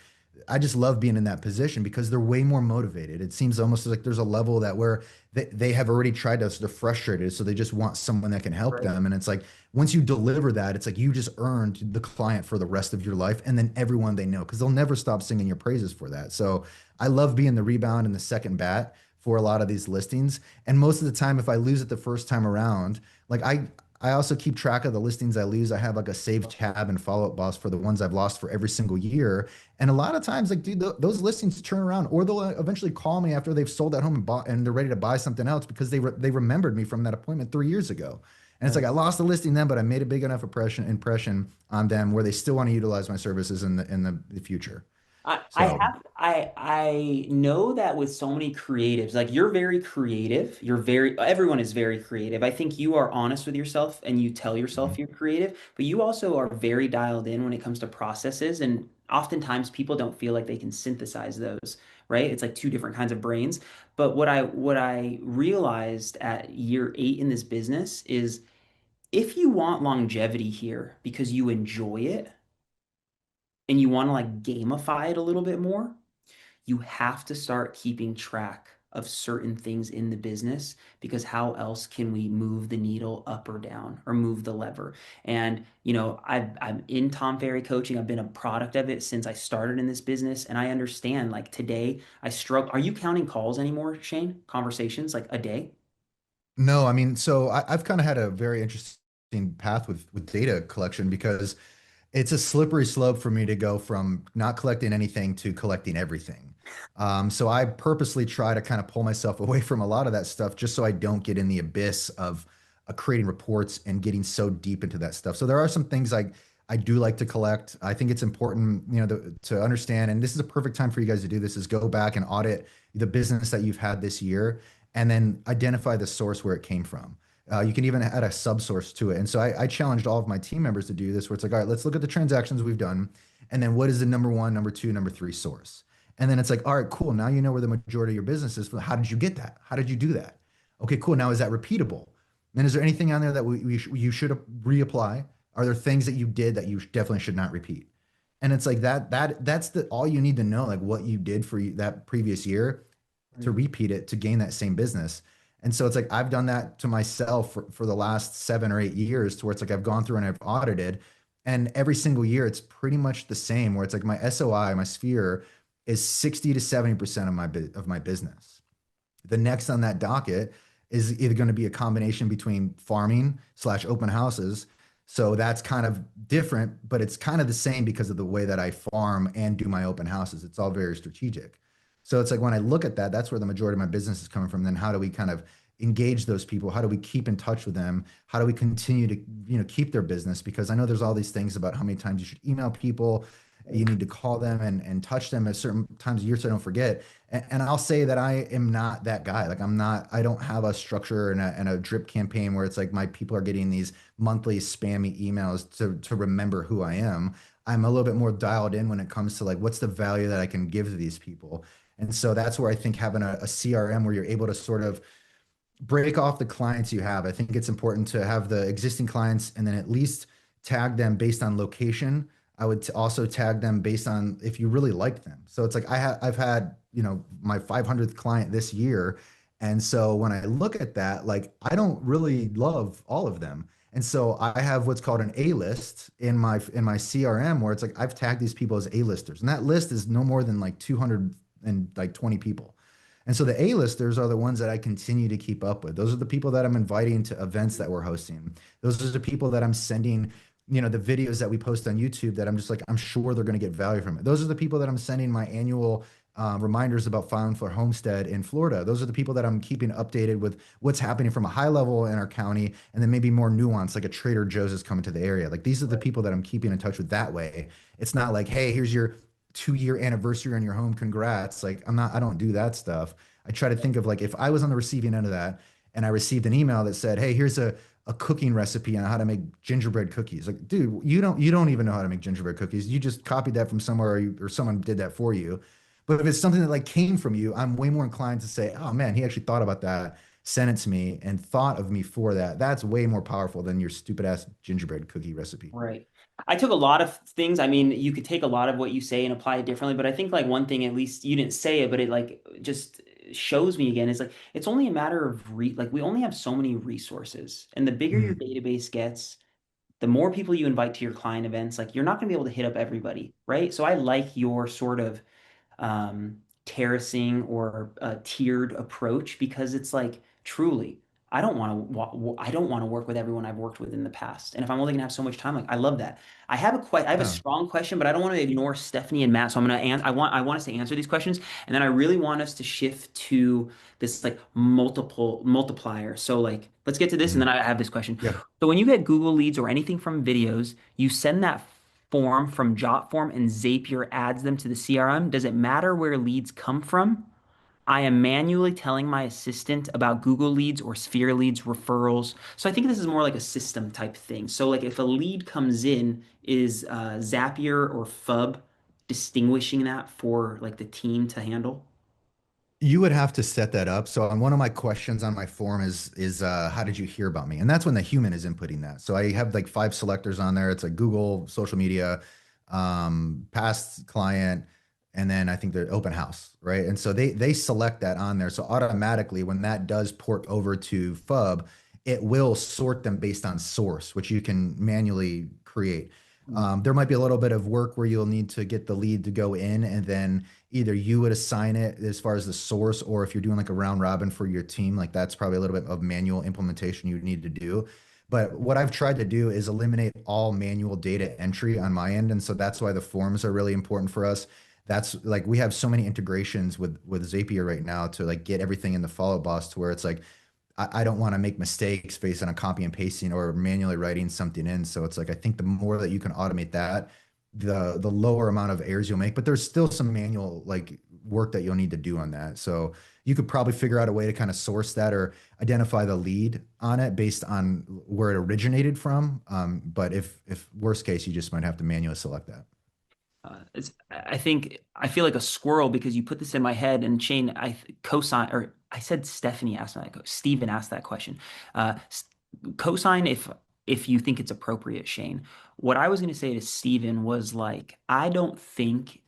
I just love being in that position because they're way more motivated. It seems almost like there's a level that where they have already tried to, so they're frustrated. So they just want someone that can help Right. them. And it's like, once you deliver that, it's like you just earned the client for the rest of your life. And then everyone they know, because they'll never stop singing your praises for that. So I love being the rebound and the second bat for a lot of these listings. And most of the time, if I lose it the first time around, like I also keep track of the listings I lose. I have like a save tab and follow up boss for the ones I've lost for every single year. And a lot of times, like, dude, those listings turn around, or they'll eventually call me after they've sold that home and bought, and they're ready to buy something else because they remembered me from that appointment 3 years ago. And it's like I lost the listing then, but I made a big enough impression on them where they still want to utilize my services in the future. So I know that with so many creatives, like you're very creative. Everyone is very creative. I think you are honest with yourself and you tell yourself mhm. you're creative, but you also are very dialed in when it comes to processes. And oftentimes people don't feel like they can synthesize those, right? It's like two different kinds of brains. But what I realized at year 8 in this business is if you want longevity here because you enjoy it and you want to like gamify it a little bit more, you have to start keeping track of certain things in the business because how else can we move the needle up or down or move the lever? And I'm in Tom Ferry coaching. I've been a product of it since I started in this business, and I understand like today I struggle. Are you counting calls anymore, Shane? Conversations like a day? No, I mean, so I've kind of had a very interesting path with data collection because it's a slippery slope for me to go from not collecting anything to collecting everything. So I purposely try to kind of pull myself away from a lot of that stuff just so I don't get in the abyss of creating reports and getting so deep into that stuff. So there are some things I do like to collect. I think it's important, to understand, and this is a perfect time for you guys to do this, is go back and audit the business that you've had this year and then identify the source where it came from. You can even add a subsource to it. And so I challenged all of my team members to do this, where it's like, all right, let's look at the transactions we've done. And then what is the number one, number two, number three source? And then it's like, all right, cool. Now you know where the majority of your business is. How did you get that? How did you do that? Okay, cool. Now is that repeatable? And is there anything on there that you should reapply? Are there things that you did that you definitely should not repeat? And it's like that's the all you need to know, like what you did for that previous year to Right. repeat it to gain that same business. And so it's like I've done that to myself for the last 7 or 8 years, to where it's like I've gone through and I've audited, and every single year it's pretty much the same. Where it's like my SOI, my sphere, is 60 to 70% of my business. The next on that docket is either going to be a combination between farming slash open houses. So that's kind of different, but it's kind of the same because of the way that I farm and do my open houses. It's all very strategic. So it's like when I look at that, that's where the majority of my business is coming from. Then how do we kind of engage those people? How do we keep in touch with them? How do we continue to, keep their business? Because I know there's all these things about how many times you should email people, you need to call them and touch them at certain times of year so I don't forget. And I'll say that I am not that guy. Like I don't have a structure and a drip campaign where it's like my people are getting these monthly spammy emails to remember who I am. I'm a little bit more dialed in when it comes to like what's the value that I can give to these people. And so that's where I think having a CRM where you're able to sort of break off the clients you have. I think it's important to have the existing clients and then at least tag them based on location. I would also tag them based on if you really like them. So it's like I've had, my 500th client this year. And so when I look at that, like I don't really love all of them. And so I have what's called an A list in my CRM where it's like I've tagged these people as A-listers. And that list is no more than like 220 people. And so the A-listers are the ones that I continue to keep up with. Those are the people that I'm inviting to events that we're hosting. Those are the people that I'm sending, the videos that we post on YouTube that I'm just like, I'm sure they're going to get value from it. Those are the people that I'm sending my annual reminders about filing for homestead in Florida. Those are the people that I'm keeping updated with what's happening from a high level in our county, and then maybe more nuance, like a Trader Joe's is coming to the area. Like these are the Right. people that I'm keeping in touch with that way. It's not like, hey, here's your 2 year anniversary on your home. Congrats. Like I don't do that stuff. I try to think of like if I was on the receiving end of that and I received an email that said, hey, here's a cooking recipe on how to make gingerbread cookies. Like, dude, you don't even know how to make gingerbread cookies. You just copied that from somewhere, or someone did that for you. But if it's something that like came from you, I'm way more inclined to say, oh man, he actually thought about that, sent it to me, and thought of me for that. That's way more powerful than your stupid ass gingerbread cookie recipe. Right. I took a lot of things. I mean, you could take a lot of what you say and apply it differently, but I think like one thing, at least you didn't say it, but it like just shows me again is like it's only a matter of like we only have so many resources. And the bigger your Mm. database gets, the more people you invite to your client events, like you're not going to be able to hit up everybody, right? So I like your sort of terracing or tiered approach because it's like truly I don't want to work with everyone I've worked with in the past. And if I'm only gonna have so much time, like I love that. I have a Yeah. strong question, but I don't want to ignore Stephanie and Matt. So I'm gonna I want us to answer these questions, and then I really want us to shift to this like multiplier. So like let's get to this, and Mhm. then I have this question. Yeah. So when you get Google Leads or anything from videos, you send that form from Jotform and Zapier adds them to the CRM. Does it matter where leads come from? I am manually telling my assistant about Google Leads or Sphere Leads referrals. So I think this is more like a system type thing. So like if a lead comes in, is Zapier or FUB distinguishing that for like the team to handle? You would have to set that up. So on one of my questions on my form is how did you hear about me? And that's when the human is inputting that. So I have like 5 selectors on there. It's like Google, social media, past client, and then I think the open house, right? And so they select that on there. So automatically when that does port over to FUB, it will sort them based on source, which you can manually create. There might be a little bit of work where you'll need to get the lead to go in, and then either you would assign it as far as the source, or if you're doing like a round robin for your team, like that's probably a little bit of manual implementation you would need to do. But what I've tried to do is eliminate all manual data entry on my end. And so that's why the forms are really important for us. That's like we have so many integrations with Zapier right now to like get everything in the follow boss to where it's like I don't want to make mistakes based on a copy and pasting or manually writing something in. So it's like I think the more that you can automate that, the lower amount of errors you'll make. But there's still some manual like work that you'll need to do on that. So you could probably figure out a way to kind of source that or identify the lead on it based on where it originated from. But if worst case, you just might have to manually select that. I think I feel like a squirrel because you put this in my head, and Shane, cosign or I said Stephanie asked that. Steven asked that question. S- Cosign if you think it's appropriate, Shane. What I was going to say to Steven was like, I don't think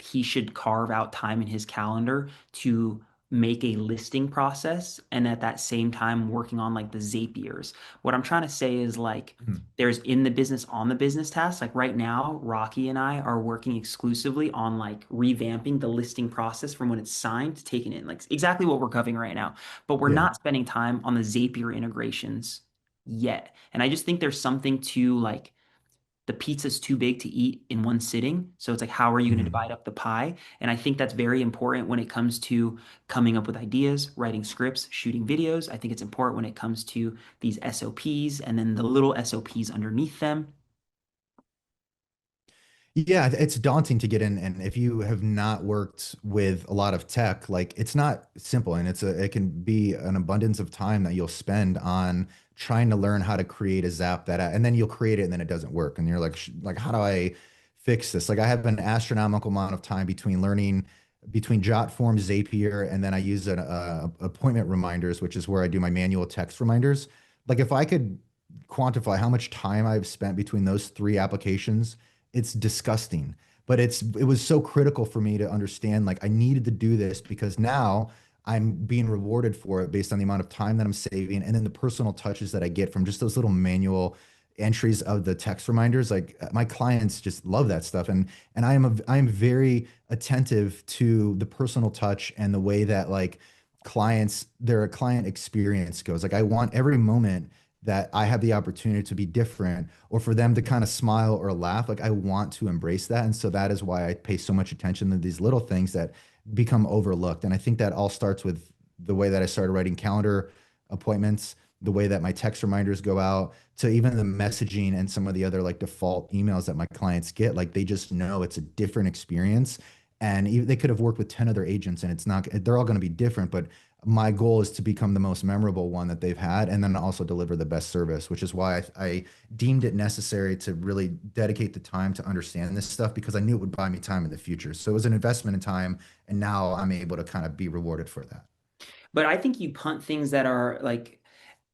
he should carve out time in his calendar to make a listing process and at that same time working on like the Zapiers. What I'm trying to say is like Mhm. there's in the business on the business tasks. Like right now, Rocky and I are working exclusively on like revamping the listing process from when it's signed to taking in, like exactly what we're covering right now. But we're Yeah. not spending time on the Zapier integrations yet. And I just think there's something to like the pizza's too big to eat in one sitting. So it's like, how are you going to Mhm. divide up the pie? And I think that's very important when it comes to coming up with ideas, writing scripts, shooting videos. I think it's important when it comes to these SOPs and then the little SOPs underneath them. Yeah, it's daunting to get in, and if you have not worked with a lot of tech, like it's not simple, and it can be an abundance of time that you'll spend on trying to learn how to create a Zap and then you'll create it and then it doesn't work, and you're like, like how do I fix this? Like I have an astronomical amount of time between learning between Jotform, Zapier, and then I use an appointment reminders, which is where I do my manual text reminders. Like if I could quantify how much time I've spent between those 3 applications, it's disgusting. But it was so critical for me to understand like I needed to do this because now I'm being rewarded for it based on the amount of time that I'm saving and then the personal touches that I get from just those little manual entries of the text reminders. Like my clients just love that stuff, and I am very attentive to the personal touch and the way that like their client experience goes. Like I want every moment that I have the opportunity to be different or for them to kind of smile or laugh. Like I want to embrace that. And so that is why I pay so much attention to these little things that become overlooked. And I think that all starts with the way that I started writing calendar appointments, the way that my text reminders go out, to even the messaging and some of the other like default emails that my clients get. Like they just know it's a different experience. And even, they could have worked with 10 other agents and it's not, they're all going to be different, but my goal is to become the most memorable one that they've had and then also deliver the best service, which is why I deemed it necessary to really dedicate the time to understand this stuff because I knew it would buy me time in the future. So it was an investment in time, and now I'm able to kind of be rewarded for that. But I think you punt things that are like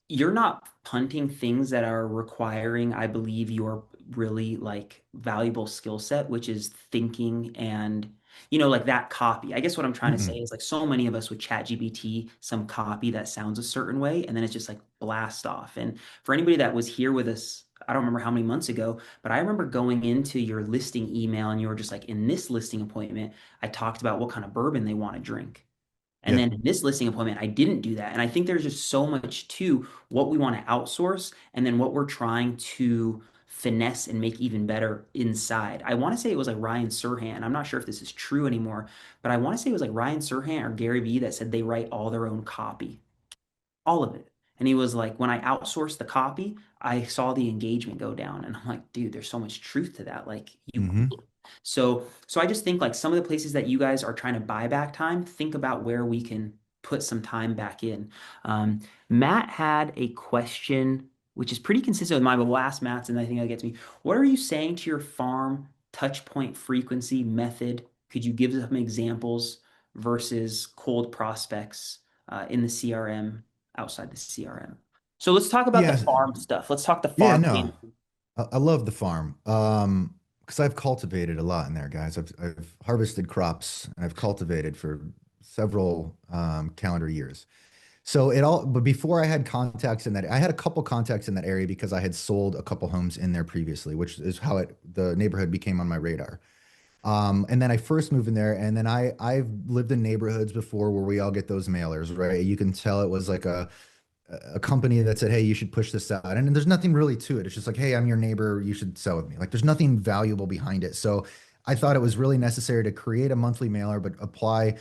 you're not punting things that are requiring, I believe, your really like valuable skill set, which is thinking and, like that copy. I guess what I'm trying to say Mm-mm. is like so many of us with ChatGPT, some copy that sounds a certain way, and then it's just like blast off. And for anybody that was here with us, I don't remember how many months ago, but I remember going into your listing email and you were just like, in this listing appointment, I talked about what kind of bourbon they want to drink. And Yeah. then in this listing appointment, I didn't do that. And I think there's just so much to what we want to outsource and then what we're trying to finesse and make even better inside. I want to say it was like Ryan Serhant. I'm not sure if this is true anymore, but I want to say it was like Ryan Serhant or Gary Vee that said they write all their own copy, all of it. And he was like, when I outsourced the copy, I saw the engagement go down. And I'm like, dude, there's so much truth to that. Like you Hmm. so I just think like some of the places that you guys are trying to buy back time, think about where we can put some time back in. Um, Matt had a question which is pretty consistent with mine, but we'll ask Matt's and I think that gets me. What are you saying to your farm touch point frequency method? Could you give some examples versus cold prospects in the CRM, outside the CRM? So let's talk about the Yeah. farm stuff. Let's talk the Yeah, farm no. game. I love the farm. Because I've cultivated a lot in there, guys. I've harvested crops and I've cultivated for several calendar years. So it all, but before I had contacts in that, I had a couple contacts in that area because I had sold a couple homes in there previously, which is how the neighborhood became on my radar. And then I first moved in there, and then I've lived in neighborhoods before where we all get those mailers, right? You can tell it was like a company that said, "Hey, you should push this out," and there's nothing really to it. It's just like, "Hey, I'm your neighbor. You should sell with me." Like, there's nothing valuable behind it. So I thought it was really necessary to create a monthly mailer, but apply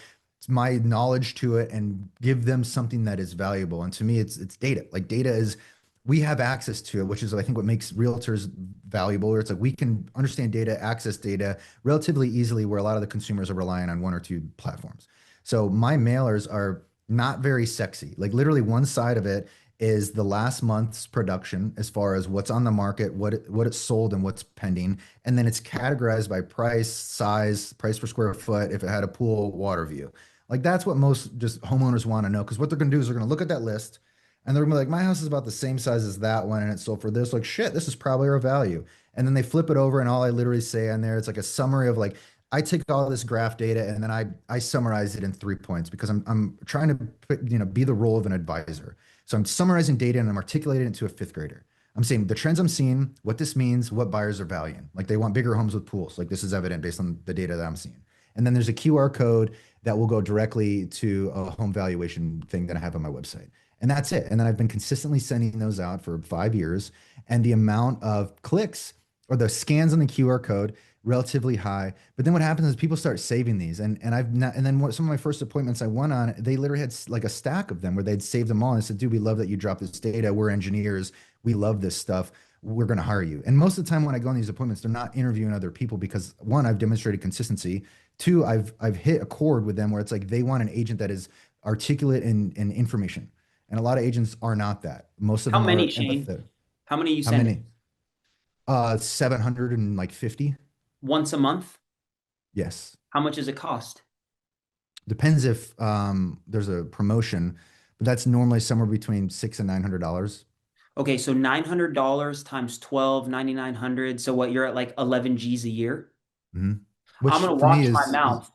my knowledge to it and give them something that is valuable. And to me, it's data. Like data is we have access to it, which is I think what makes realtors valuable. Where it's like we can understand data, access data relatively easily, where a lot of the consumers are relying on one or two platforms. So my mailers are not very sexy. Like literally one side of it is the last month's production as far as what's on the market, what it's sold and what's pending, and then it's categorized by price, size, price per square foot, if it had a pool, water view. Like that's what most just homeowners want to know because what they're going to do is they're going to look at that list and they're gonna be like, my house is about the same size as that one, and it sold for this. Like, shit, this is probably our value. And then they flip it over, and all I literally say on there, it's like a summary of like, I take all this graph data and then I summarize it in 3 points because I'm trying to put, be the role of an advisor. So I'm summarizing data and I'm articulating it to a fifth grader. I'm saying the trends I'm seeing, what this means, what buyers are valuing. Like they want bigger homes with pools. Like this is evident based on the data that I'm seeing. And then there's a QR code that will go directly to a home valuation thing that I have on my website. And that's it. And then I've been consistently sending those out for 5 years. And the amount of clicks or the scans on the QR code relatively high. But then what happens is people start saving these. And I've not, and then some of my first appointments I went on, they literally had like a stack of them where they'd saved them all. And I said, dude, we love that you dropped this data. We're engineers. We love this stuff. We're going to hire you. And most of the time when I go on these appointments, they're not interviewing other people because one, I've demonstrated consistency. Two, I've hit a chord with them where it's like they want an agent that is articulate in information. And a lot of agents are not that. Most of How them many, are Shane? empathetic. How many are you How sending? many? 750. Once a month? Yes. How much does it cost? Depends if there's a promotion, but that's normally somewhere between $600 and $900. Okay, so $900 times 12, 9,900. So what, you're at like 11 G's a year? Hmm. I'm Which gonna for me watch my is mouth.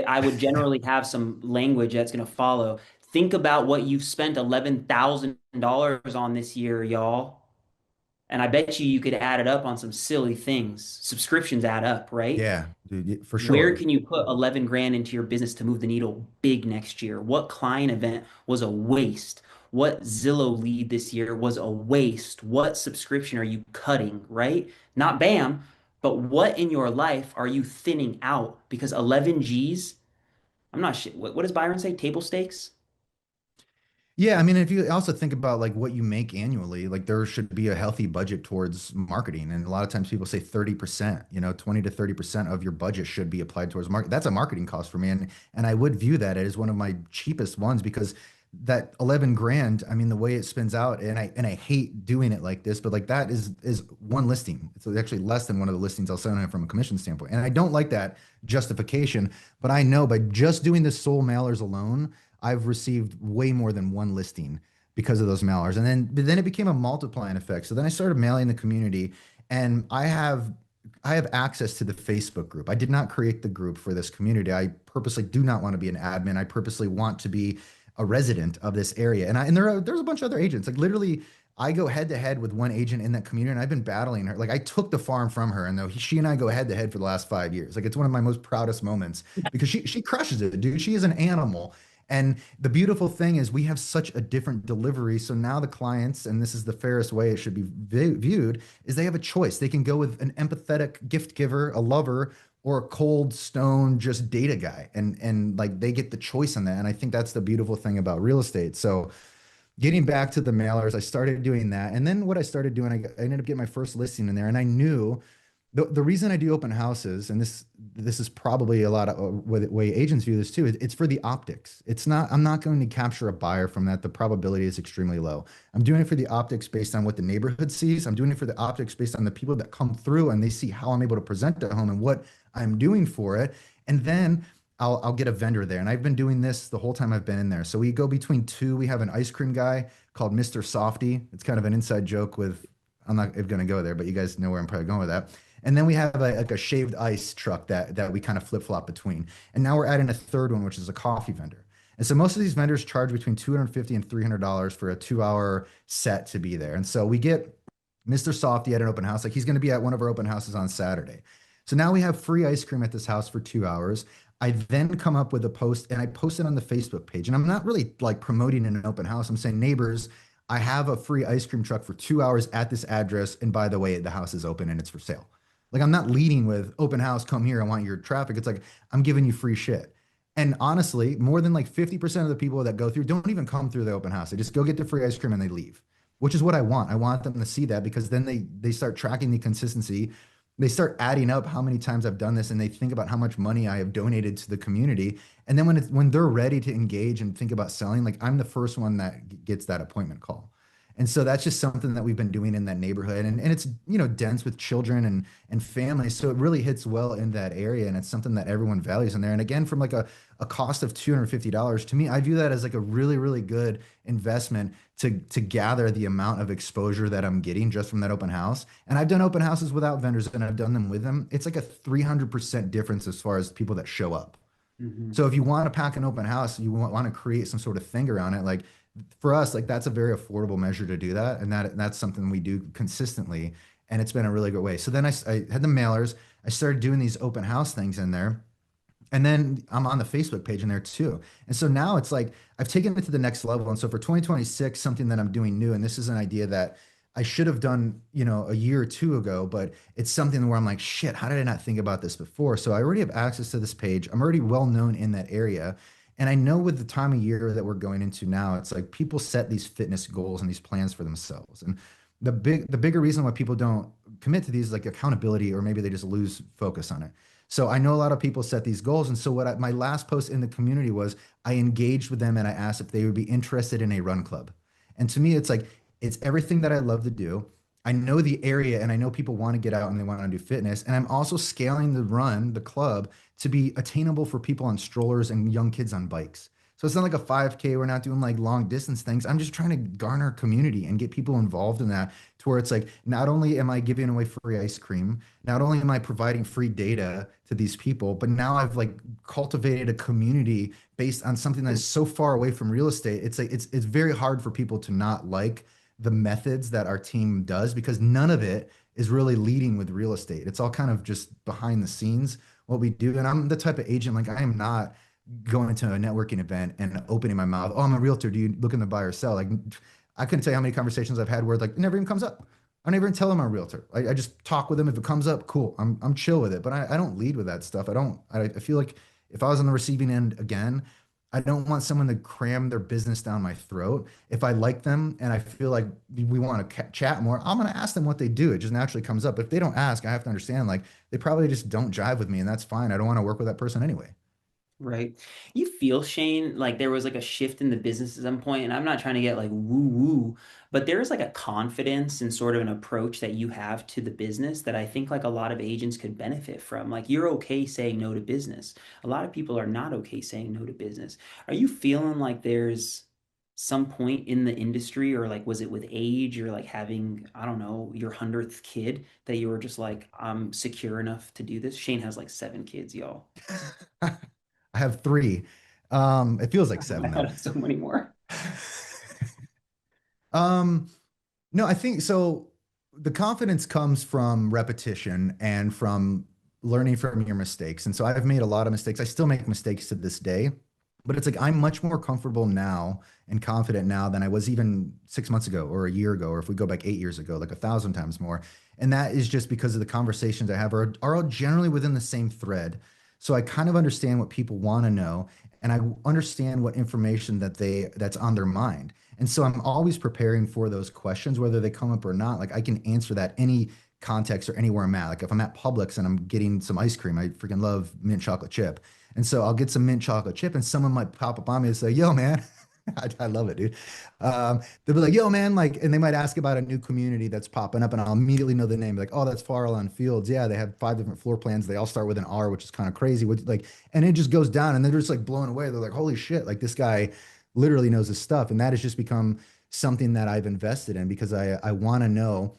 I would generally have some language that's gonna follow. Think about what you've spent $11,000 on this year, y'all. And I bet you could add it up on some silly things. Subscriptions add up, right? yeah, dude, for Where sure. can you put 11 grand into your business to move the needle big next year? What client event was a waste? What Zillow lead this year was a waste? What subscription are you cutting, right? Not BAM, but what in your life are you thinning out? Because 11 G's I'm not sure. What does Byron say? Table stakes? Yeah, I mean, if you also think about like what you make annually, like there should be a healthy budget towards marketing. And a lot of times people say 30%, 20 to 30% of your budget should be applied towards market. That's a marketing cost for me. And I would view that as one of my cheapest ones because that 11 grand, I mean, the way it spins out, and I hate doing it like this, but like that is one listing. It's actually less than one of the listings I'll send on from a commission standpoint. And I don't like that justification, but I know by just doing the sole mailers alone, I've received way more than one listing because of those mailers. And then it became a multiplying effect. So then I started mailing the community, and I have access to the Facebook group. I did not create the group for this community. I purposely do not want to be an admin. I purposely want to be a resident of this area. There's a bunch of other agents. Like literally, I go head to head with one agent in that community, and I've been battling her. Like I took the farm from her, and though she and I go head to head for the last 5 years. Like it's one of my most proudest moments because she crushes it, dude. She is an animal. And the beautiful thing is we have such a different delivery. So now the clients, and this is the fairest way it should be viewed, is they have a choice. They can go with an empathetic gift giver, a lover, or a cold stone just data guy. And like they get the choice on that. And I think that's the beautiful thing about real estate. So getting back to the mailers, I started doing that. And then what I started doing, I ended up getting my first listing in there. And I knew the reason I do open houses, and this is probably a lot of way agents view this too, it's for the optics. It's not, I'm not going to capture a buyer from that. The probability is extremely low. I'm doing it for the optics based on what the neighborhood sees. I'm doing it for the optics based on the people that come through and they see how I'm able to present the home and what I'm doing for it. And then I'll get a vendor there. And I've been doing this the whole time I've been in there. So we go between two. We have an ice cream guy called Mr. Softy. It's kind of an inside joke with, I'm not going to go there, but you guys know where I'm probably going with that. And then we have like a shaved ice truck that we kind of flip flop between. And now we're adding a third one, which is a coffee vendor. And so most of these vendors charge between $250 and $300 for a 2 hour set to be there. And so we get Mr. Softy at an open house. Like he's going to be at one of our open houses on Saturday. So now we have free ice cream at this house for 2 hours. I then come up with a post and I post it on the Facebook page. And I'm not really like promoting in an open house. I'm saying, neighbors, I have a free ice cream truck for 2 hours at this address. And by the way, the house is open and it's for sale. Like I'm not leading with open house, come here, I want your traffic. It's like I'm giving you free shit. And honestly, more than like 50% of the people that go through don't even come through the open house. They just go get the free ice cream and they leave, which is what I want. I want them to see that because then they start tracking the consistency. They start adding up how many times I've done this and they think about how much money I have donated to the community. And then when they're ready to engage and think about selling, like I'm the first one that gets that appointment call. And so that's just something that we've been doing in that neighborhood. And it's, dense with children and families. So it really hits well in that area. And it's something that everyone values in there. And again, from like a cost of $250, to me, I view that as like a really, really good investment to gather the amount of exposure that I'm getting just from that open house. And I've done open houses without vendors and I've done them with them. It's like a 300% difference as far as people that show up. Hmm. So if you want to pack an open house, you want to create some sort of thing around it, like for us, like that's a very affordable measure to do that. And that's something we do consistently. And it's been a really good way. So then I had the mailers, I started doing these open house things in there. And then I'm on the Facebook page in there too. And so now it's like I've taken it to the next level. And so for 2026, something that I'm doing new, and this is an idea that I should have done, a year or two ago, but it's something where I'm like, shit, how did I not think about this before? So I already have access to this page. I'm already well known in that area. And I know with the time of year that we're going into now, it's like people set these fitness goals and these plans for themselves. And the bigger reason why people don't commit to these is like accountability, or maybe they just lose focus on it. So I know a lot of people set these goals. And so my last post in the community was I engaged with them and I asked if they would be interested in a run club. And to me, it's like, it's everything that I love to do. I know the area and I know people want to get out and they want to do fitness. And I'm also scaling the club to be attainable for people on strollers and young kids on bikes. So it's not like a 5K. We're not doing like long distance things. I'm just trying to garner community and get people involved in that, to where it's like, not only am I giving away free ice cream, not only am I providing free data to these people, but now I've like cultivated a community based on something that is so far away from real estate. It's like, it's very hard for people to not like the methods that our team does, because none of it is really leading with real estate. It's all kind of just behind the scenes what we do. And I'm the type of agent, like I am not going to a networking event and opening my mouth. Oh, I'm a realtor. Do you looking to buy or sell? Like I couldn't tell you how many conversations I've had where like it never even comes up. I never even tell them I'm a realtor. I just talk with them. If it comes up, cool. I'm chill with it. But I don't lead with that stuff. I feel like if I was on the receiving end again, I don't want someone to cram their business down my throat. If I like them and I feel like we want to chat more, I'm going to ask them what they do. It just naturally comes up. If they don't ask, I have to understand like they probably just don't jive with me, and that's fine. I don't want to work with that person anyway. Right. You feel, Shane, like there was like a shift in the business at some point, and I'm not trying to get like woo woo, but there's like a confidence and sort of an approach that you have to the business that I think like a lot of agents could benefit from. Like you're okay saying no to business. A lot of people are not okay saying no to business. Are you feeling like there's some point in the industry, or like was it with age or like having, I don't know, your 100th kid that you were just like, I'm secure enough to do this? Shane has like 7 kids, y'all. I have three. It feels like I seven though. thought so many more. Um, no, I think so. The confidence comes from repetition and from learning from your mistakes. And so I've made a lot of mistakes. I still make mistakes to this day, but it's like I'm much more comfortable now and confident now than I was even 6 months ago or a year ago, or if we go back 8 years ago, like 1,000 times more. And that is just because of the conversations I have are all generally within the same thread. So I kind of understand what people want to know, and I understand what information that's on their mind. And so I'm always preparing for those questions, whether they come up or not. Like I can answer that any context or anywhere I'm at. Like if I'm at Publix and I'm getting some ice cream, I freaking love mint chocolate chip. And so I'll get some mint chocolate chip and someone might pop up on me and say, yo, man, I love it, dude. They'll be like, yo, man, like, and they might ask about a new community that's popping up and I'll immediately know the name. Like, oh, that's Farallon Fields. Yeah, they have 5 different floor plans. They all start with an R, which is kind of crazy. Like, and it just goes down and they're just like blown away. They're like, holy shit, like this guy literally knows his stuff. And that has just become something that I've invested in because I want to know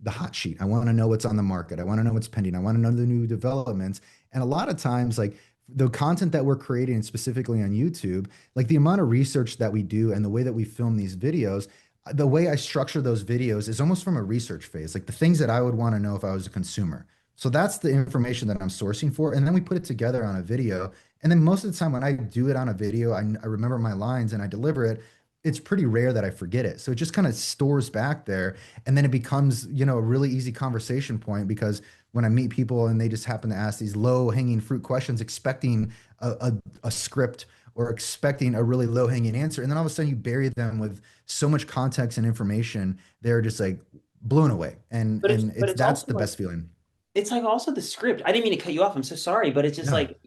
the hot sheet. I want to know what's on the market. I want to know what's pending. I want to know the new developments. And a lot of times, like the content that we're creating, specifically on YouTube, like the amount of research that we do and the way that we film these videos, the way I structure those videos is almost from a research phase, like the things that I would want to know if I was a consumer. So that's the information that I'm sourcing for. And then we put it together on a video. And then most of the time when I do it on a video, I remember my lines and I deliver it. It's pretty rare that I forget it. So it just kind of stores back there. And then it becomes, a really easy conversation point because when I meet people and they just happen to ask these low hanging fruit questions, expecting a script or expecting a really low hanging answer. And then all of a sudden you bury them with so much context and information. They're just like blown away. And, But it's and but it's, it's that's also the like best feeling. it's like also the script. I didn't mean to cut you off. I'm so sorry, but it's just Yeah. like,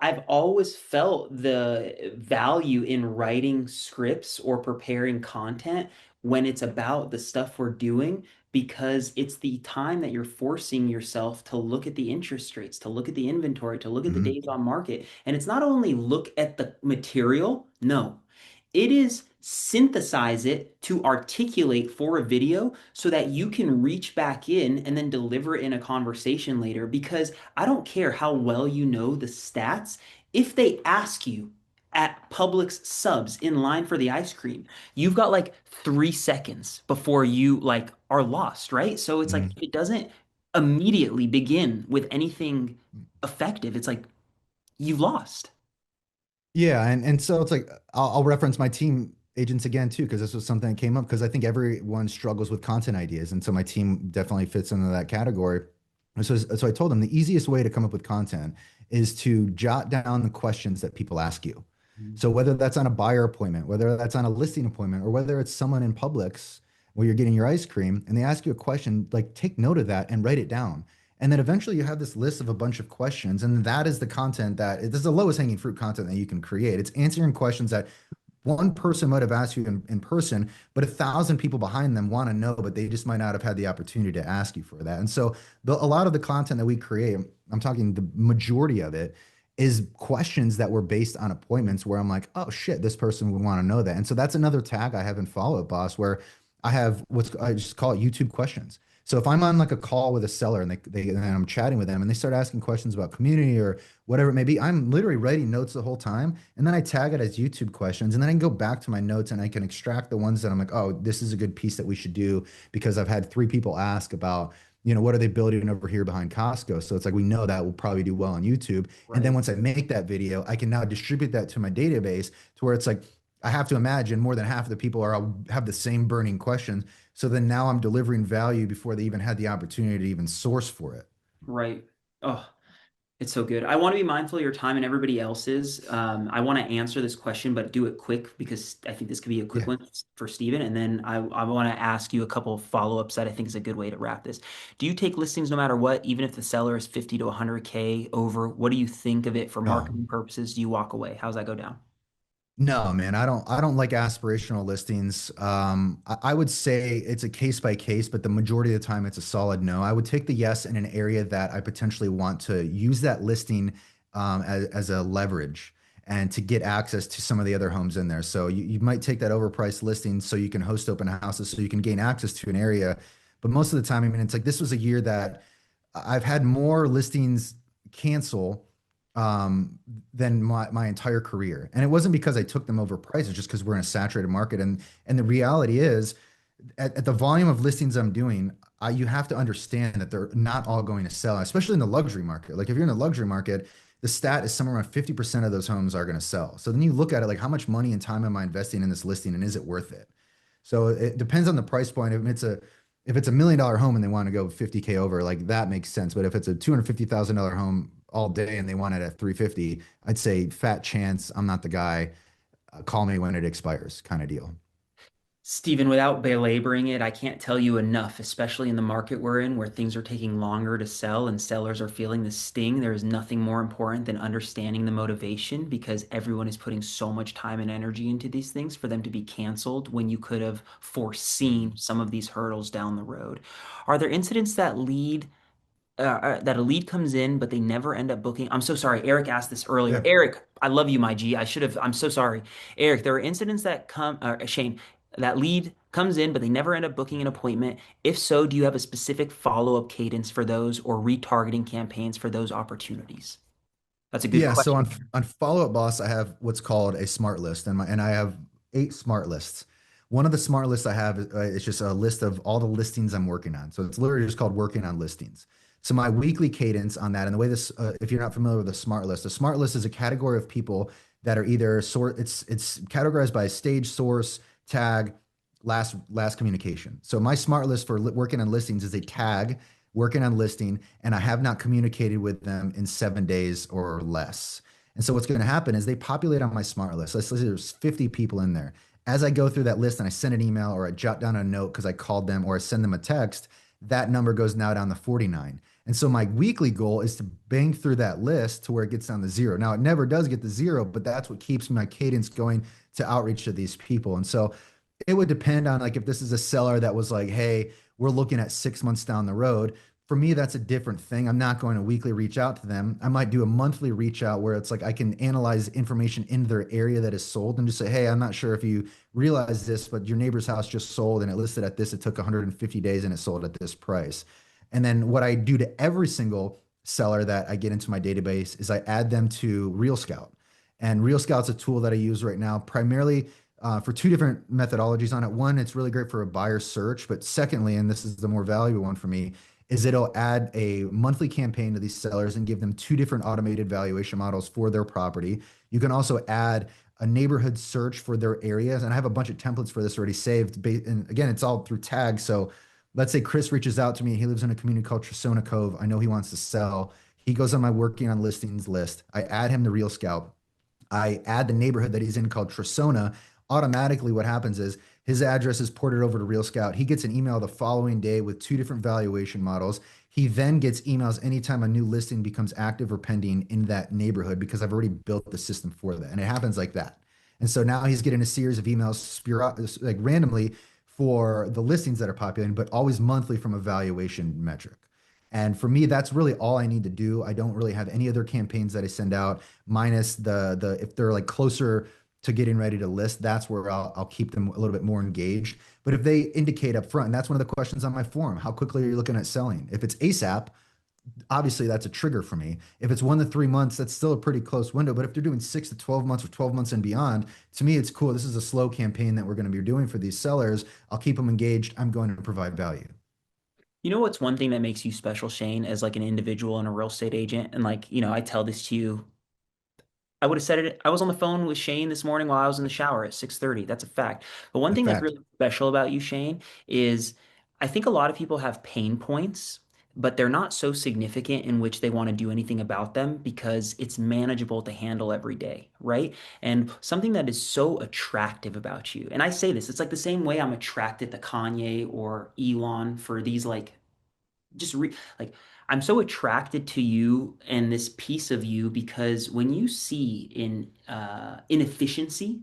I've always felt the value in writing scripts or preparing content when it's about the stuff we're doing, because it's the time that you're forcing yourself to look at the interest rates, to look at the inventory, to look at the Mhm. days on market. And it's not only look at the material, no. It is synthesize it to articulate for a video so that you can reach back in and then deliver it in a conversation later. Because I don't care how well you know the stats, if they ask you at Publix subs in line for the ice cream, you've got like 3 seconds before you like are lost, right? So it's like Mhm. if it doesn't immediately begin with anything effective, it's like you've lost. Yeah, and so it's like I'll reference my team agents again too, because this was something that came up because I think everyone struggles with content ideas, and so my team definitely fits into that category. And so I told them the easiest way to come up with content is to jot down the questions that people ask you. So whether that's on a buyer appointment, whether that's on a listing appointment, or whether it's someone in Publix where you're getting your ice cream and they ask you a question, like take note of that and write it down. And then eventually you have this list of a bunch of questions, and that is the content this is the lowest hanging fruit content that you can create. It's answering questions that one person might have asked you in person, but 1,000 people behind them want to know, but they just might not have had the opportunity to ask you for that. And so a lot of the content that we create, I'm talking the majority of it, is questions that were based on appointments where I'm like, oh shit, this person would want to know that. And so that's another tag I have in Follow Up Boss where I have what's I just call it YouTube questions. So if I'm on like a call with a seller and I'm chatting with them and they start asking questions about community or whatever it may be, I'm literally writing notes the whole time. And then I tag it as YouTube questions. And then I can go back to my notes and I can extract the ones that I'm like, oh, this is a good piece that we should do because I've had 3 people ask about, what are they building over here behind Costco? So it's like we know that will probably do well on YouTube. And then Right. once I make that video, I can now distribute that to my database to where it's like I have to imagine more than half of the people have the same burning questions. So then now I'm delivering value before they even had the opportunity to even source for it. Right. Oh. It's so good. I want to be mindful of your time and everybody else's. I want to answer this question, but do it quick because I think this could be a quick Yeah. one for Steven. And then I want to ask you a couple of follow-ups that I think is a good way to wrap this. Do you take listings no matter what, even if the seller is 50 to 100K over? What do you think of it for No. marketing purposes? Do you walk away? How's that go down? No, man, I don't like aspirational listings. I would say it's a case by case, but the majority of the time it's a solid no. I would take the yes in an area that I potentially want to use that listing as a leverage and to get access to some of the other homes in there. So you might take that overpriced listing so you can host open houses, so you can gain access to an area. But most of the time, I mean, it's like this was a year that I've had more listings cancel um, than my entire career. And it wasn't because I took them over price, it's just because we're in a saturated market. And the reality is, at the volume of listings I'm doing, you have to understand that they're not all going to sell, especially in the luxury market. Like if you're in the luxury market, the stat is somewhere around 50% of those homes are going to sell. So then you look at it like how much money and time am I investing in this listing and is it worth it? So it depends on the price point. If it's a $1 million home and they want to go 50K over, like that makes sense. But if it's a $250,000 home all day and they want it at 350, I'd say fat chance I'm not the guy. Call me when it expires, kind of deal. Stephen, without belaboring it, I can't tell you enough, especially in the market we're in where things are taking longer to sell and sellers are feeling the sting. There is nothing more important than understanding the motivation because everyone is putting so much time and energy into these things for them to be canceled when you could have foreseen some of these hurdles down the road. Are there incidents that a lead comes in, but they never end up booking? I'm so sorry. Eric asked this earlier. Yeah. Eric, I love you, my G. I should have, I'm so sorry. Eric, there are incidents that come, Shane, that lead comes in, but they never end up booking an appointment. If so, do you have a specific follow-up cadence for those or retargeting campaigns for those opportunities? That's a good Yeah, so on question. on Follow Up Boss, I have what's called a smart list, and I have 8 smart lists. One of the smart lists I have is just a list of all the listings I'm working on. So it's literally just called working on listings. So my weekly cadence on that, and the way this, if you're not familiar with a smart list is a category of people that are either sort. It's categorized by stage, source, tag, last communication. So my smart list for working on listings is a tag working on listing, and I have not communicated with them in 7 days or less. And so what's going to happen is they populate on my smart list. Let's say there's 50 people in there. As I go through that list and I send an email or I jot down a note because I called them or I send them a text, that number goes now down to 49. And so my weekly goal is to bang through that list to where it gets down to zero. Now it never does get to zero, but that's what keeps my cadence going to outreach to these people. And so it would depend on like if this is a seller that was like, hey, we're looking at 6 months down the road. For me, that's a different thing. I'm not going to weekly reach out to them. I might do a monthly reach out where it's like I can analyze information in their area that is sold and just say, hey, I'm not sure if you realize this, but your neighbor's house just sold and it listed at this. It took 150 days and it sold at this price. And then what I do to every single seller that I get into my database is I add them to RealScout. And RealScout's a tool that I use right now primarily for 2 different methodologies on it. One, it's really great for a buyer search, but secondly, and this is the more valuable one for me, is it'll add a monthly campaign to these sellers and give them 2 different automated valuation models for their property. You can also add a neighborhood search for their areas. And I have a bunch of templates for this already saved. And again, it's all through tags. So let's say Chris reaches out to me. He lives in a community called Tresona Cove. I know he wants to sell. He goes on my working on listings list. I add him to Real Scout. I add the neighborhood that he's in called Tresona. Automatically, what happens is his address is ported over to RealScout. He gets an email the following day with 2 different valuation models. He then gets emails anytime a new listing becomes active or pending in that neighborhood because I've already built the system for that. And it happens like that. And so now he's getting a series of emails like randomly for the listings that are populating, but always monthly from a valuation metric. And for me, that's really all I need to do. I don't really have any other campaigns that I send out, minus the if they're like closer to getting ready to list, that's where I'll keep them a little bit more engaged. But if they indicate up front, and that's one of the questions on my forum, how quickly are you looking at selling? If it's ASAP, obviously that's a trigger for me. If it's 1 to 3 months, that's still a pretty close window. But if they're doing 6 to 12 months or 12 months and beyond, to me, it's cool. This is a slow campaign that we're going to be doing for these sellers. I'll keep them engaged. I'm going to provide value. You know what's one thing that makes you special, Shane, as like an individual and a real estate agent? And like, I tell this to you. I would have said it. I was on the phone with Shane this morning while I was in the shower at 6:30. That's a fact. But one A thing that's fact. really special about you, Shane, is I think a lot of people have pain points but they're not so significant in which they want to do anything about them because it's manageable to handle every day, right? And something that is so attractive about you, and I say this, it's like the same way I'm attracted to Kanye or Elon for these like like I'm so attracted to you and this piece of you because when you see in inefficiency,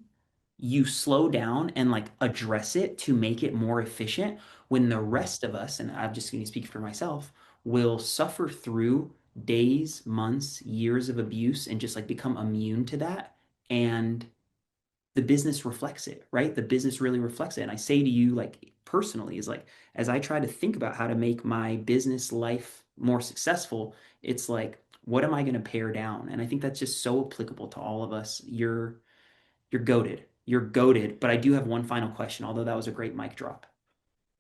you slow down and like address it to make it more efficient when the rest of us, and I'm just going to speak for myself, will suffer through days, months, years of abuse and just like become immune to that. And the business reflects it, right? The business really reflects it. And I say to you, like personally, is like as I try to think about how to make my business life more successful, it's like, what am I going to pare down? And I think that's just so applicable to all of us. You're goaded. You're goaded. But I do have one final question, although that was a great mic drop.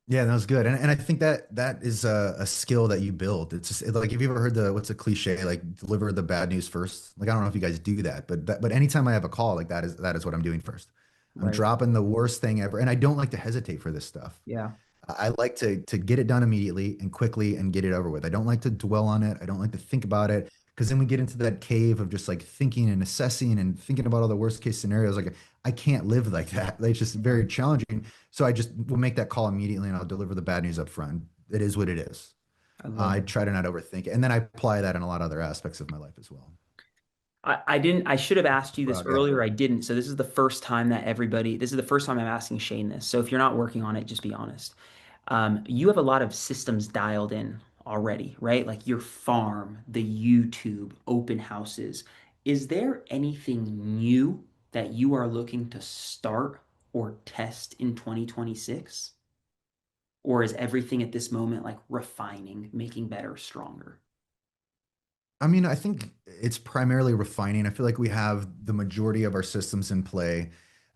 Yeah, that was good. And I think that that is a skill that you build. It's just like, have you ever heard the, what's a cliche, like deliver the bad news first? Like, I don't know if you guys do that, but anytime I have a call, like that is what I'm doing first. I'm Right. dropping the worst thing ever. And I don't like to hesitate for this stuff. Yeah. I like to get it done immediately and quickly and get it over with. I don't like to dwell on it. I don't like to think about it because then we get into that cave of just like thinking and assessing and thinking about all the worst case scenarios. Like I can't live like that. It's just very challenging. So I just will make that call immediately and I'll deliver the bad news up front. It is what it is. I love I it. try to not overthink it. And then I apply that in a lot of other aspects of my life as well. I didn't, I should have asked you this Proud, yeah. earlier. I didn't. So this is the first time that this is the first time I'm asking Shane this. So if you're not working on it, just be honest. You have a lot of systems dialed in already, right? Like your farm, the YouTube, open houses. Is there anything new that you are looking to start or test in 2026? Or is everything at this moment like refining, making better, stronger? I mean, I think it's primarily refining. I feel like we have the majority of our systems in play.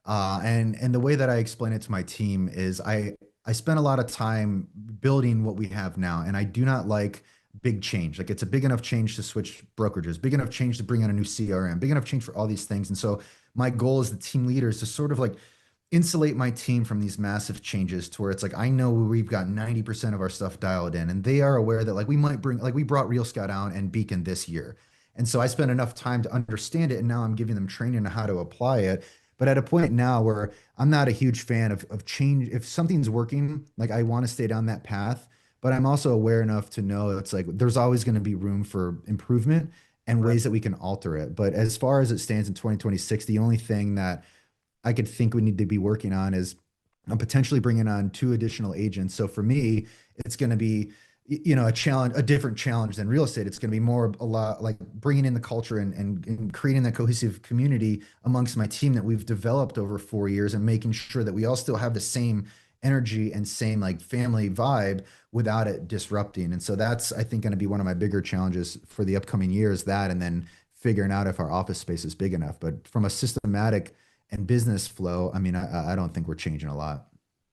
And the way that I explain it to my team is I spend a lot of time building what we have now, and I do not like big change. Like it's a big enough change to switch brokerages, big enough change to bring in a new CRM, big enough change for all these things. And so my goal as the team leader is to sort of like insulate my team from these massive changes to where it's like I know we've got 90% of our stuff dialed in and they are aware that like we might bring like we brought RealScout out and Beacon this year. And so I spent enough time to understand it and now I'm giving them training on how to apply it. But at a point now where I'm not a huge fan of change, if something's working, like I want to stay down that path, but I'm also aware enough to know it's like there's always going to be room for improvement and Right. ways that we can alter it. But as far as it stands in 2026, the only thing that I could think we need to be working on is I'm potentially bringing on two additional agents. So for me, it's going to be, a challenge, a different challenge than real estate. It's going to be more a lot like bringing in the culture and creating that cohesive community amongst my team that we've developed over 4 years and making sure that we all still have the same energy and same like family vibe without it disrupting. And so that's, I think, going to be one of my bigger challenges for the upcoming years, that, and then figuring out if our office space is big enough. But from a systematic and business flow, I mean, I don't think we're changing a lot.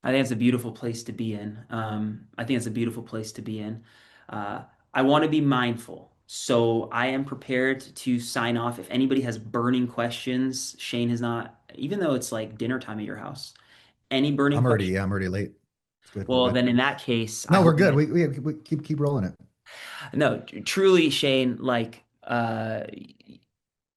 I think it's a beautiful place to be in. I think it's a beautiful place to be in. I want to be mindful. So I am prepared to sign off. If anybody has burning questions, Shane has not, even though it's like dinner time at your house, any burning question. I'm already late. It's good. We're Well, good. then in that case, I No, we're hope you good. guys, We keep rolling it. no, truly, Shane, like,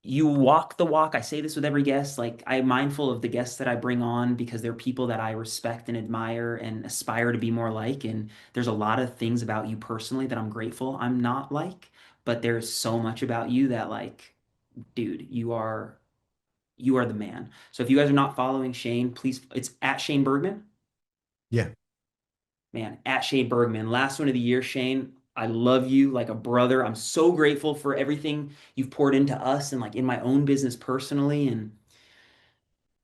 you walk the walk. I say this with every guest. Like, I'm mindful of the guests that I bring on because they're people that I respect and admire and aspire to be more like. And there's a lot of things about you personally that I'm grateful I'm not like, but there's so much about you that, like, dude, you are the man. So if you guys are not following Shane, please, it's at Shane Burgman. Yeah. Man, at Shane Burgman. Last one of the year, Shane. I love you like a brother. I'm so grateful for everything you've poured into us and like in my own business personally. And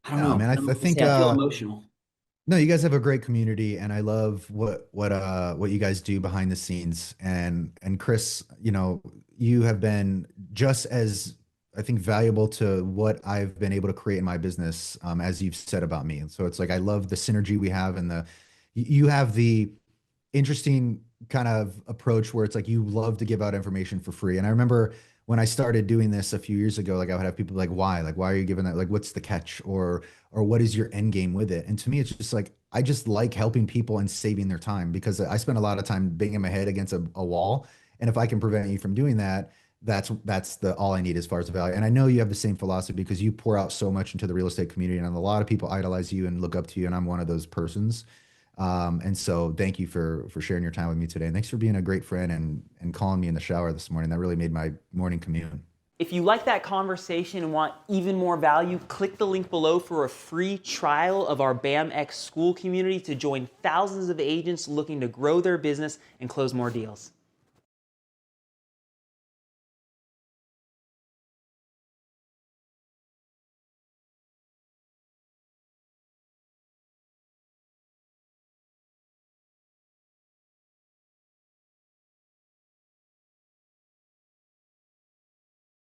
I don't No, know. man, I don't know I what to say. think I feel emotional. no, you guys have a great community and I love what you guys do behind the scenes. And Krys, you have been just as I think valuable to what I've been able to create in my business, as you've said about me. And so it's like I love the synergy we have and you have the interesting kind of approach where it's like you love to give out information for free. And I remember when I started doing this a few years ago, like I would have people like, why? Like, why are you giving that? Like, what's the catch? Or what is your end game with it? And to me, it's just like I just like helping people and saving their time because I spend a lot of time banging my head against a wall. And if I can prevent you from doing that, that's the all I need as far as the value. And I know you have the same philosophy because you pour out so much into the real estate community, and a lot of people idolize you and look up to you, and I'm one of those persons. And so thank you for sharing your time with me today. And thanks for being a great friend and calling me in the shower this morning. That really made my morning commute. If you like that conversation and want even more value, click the link below for a free trial of our BAMx Skool community to join thousands of agents looking to grow their business and close more deals.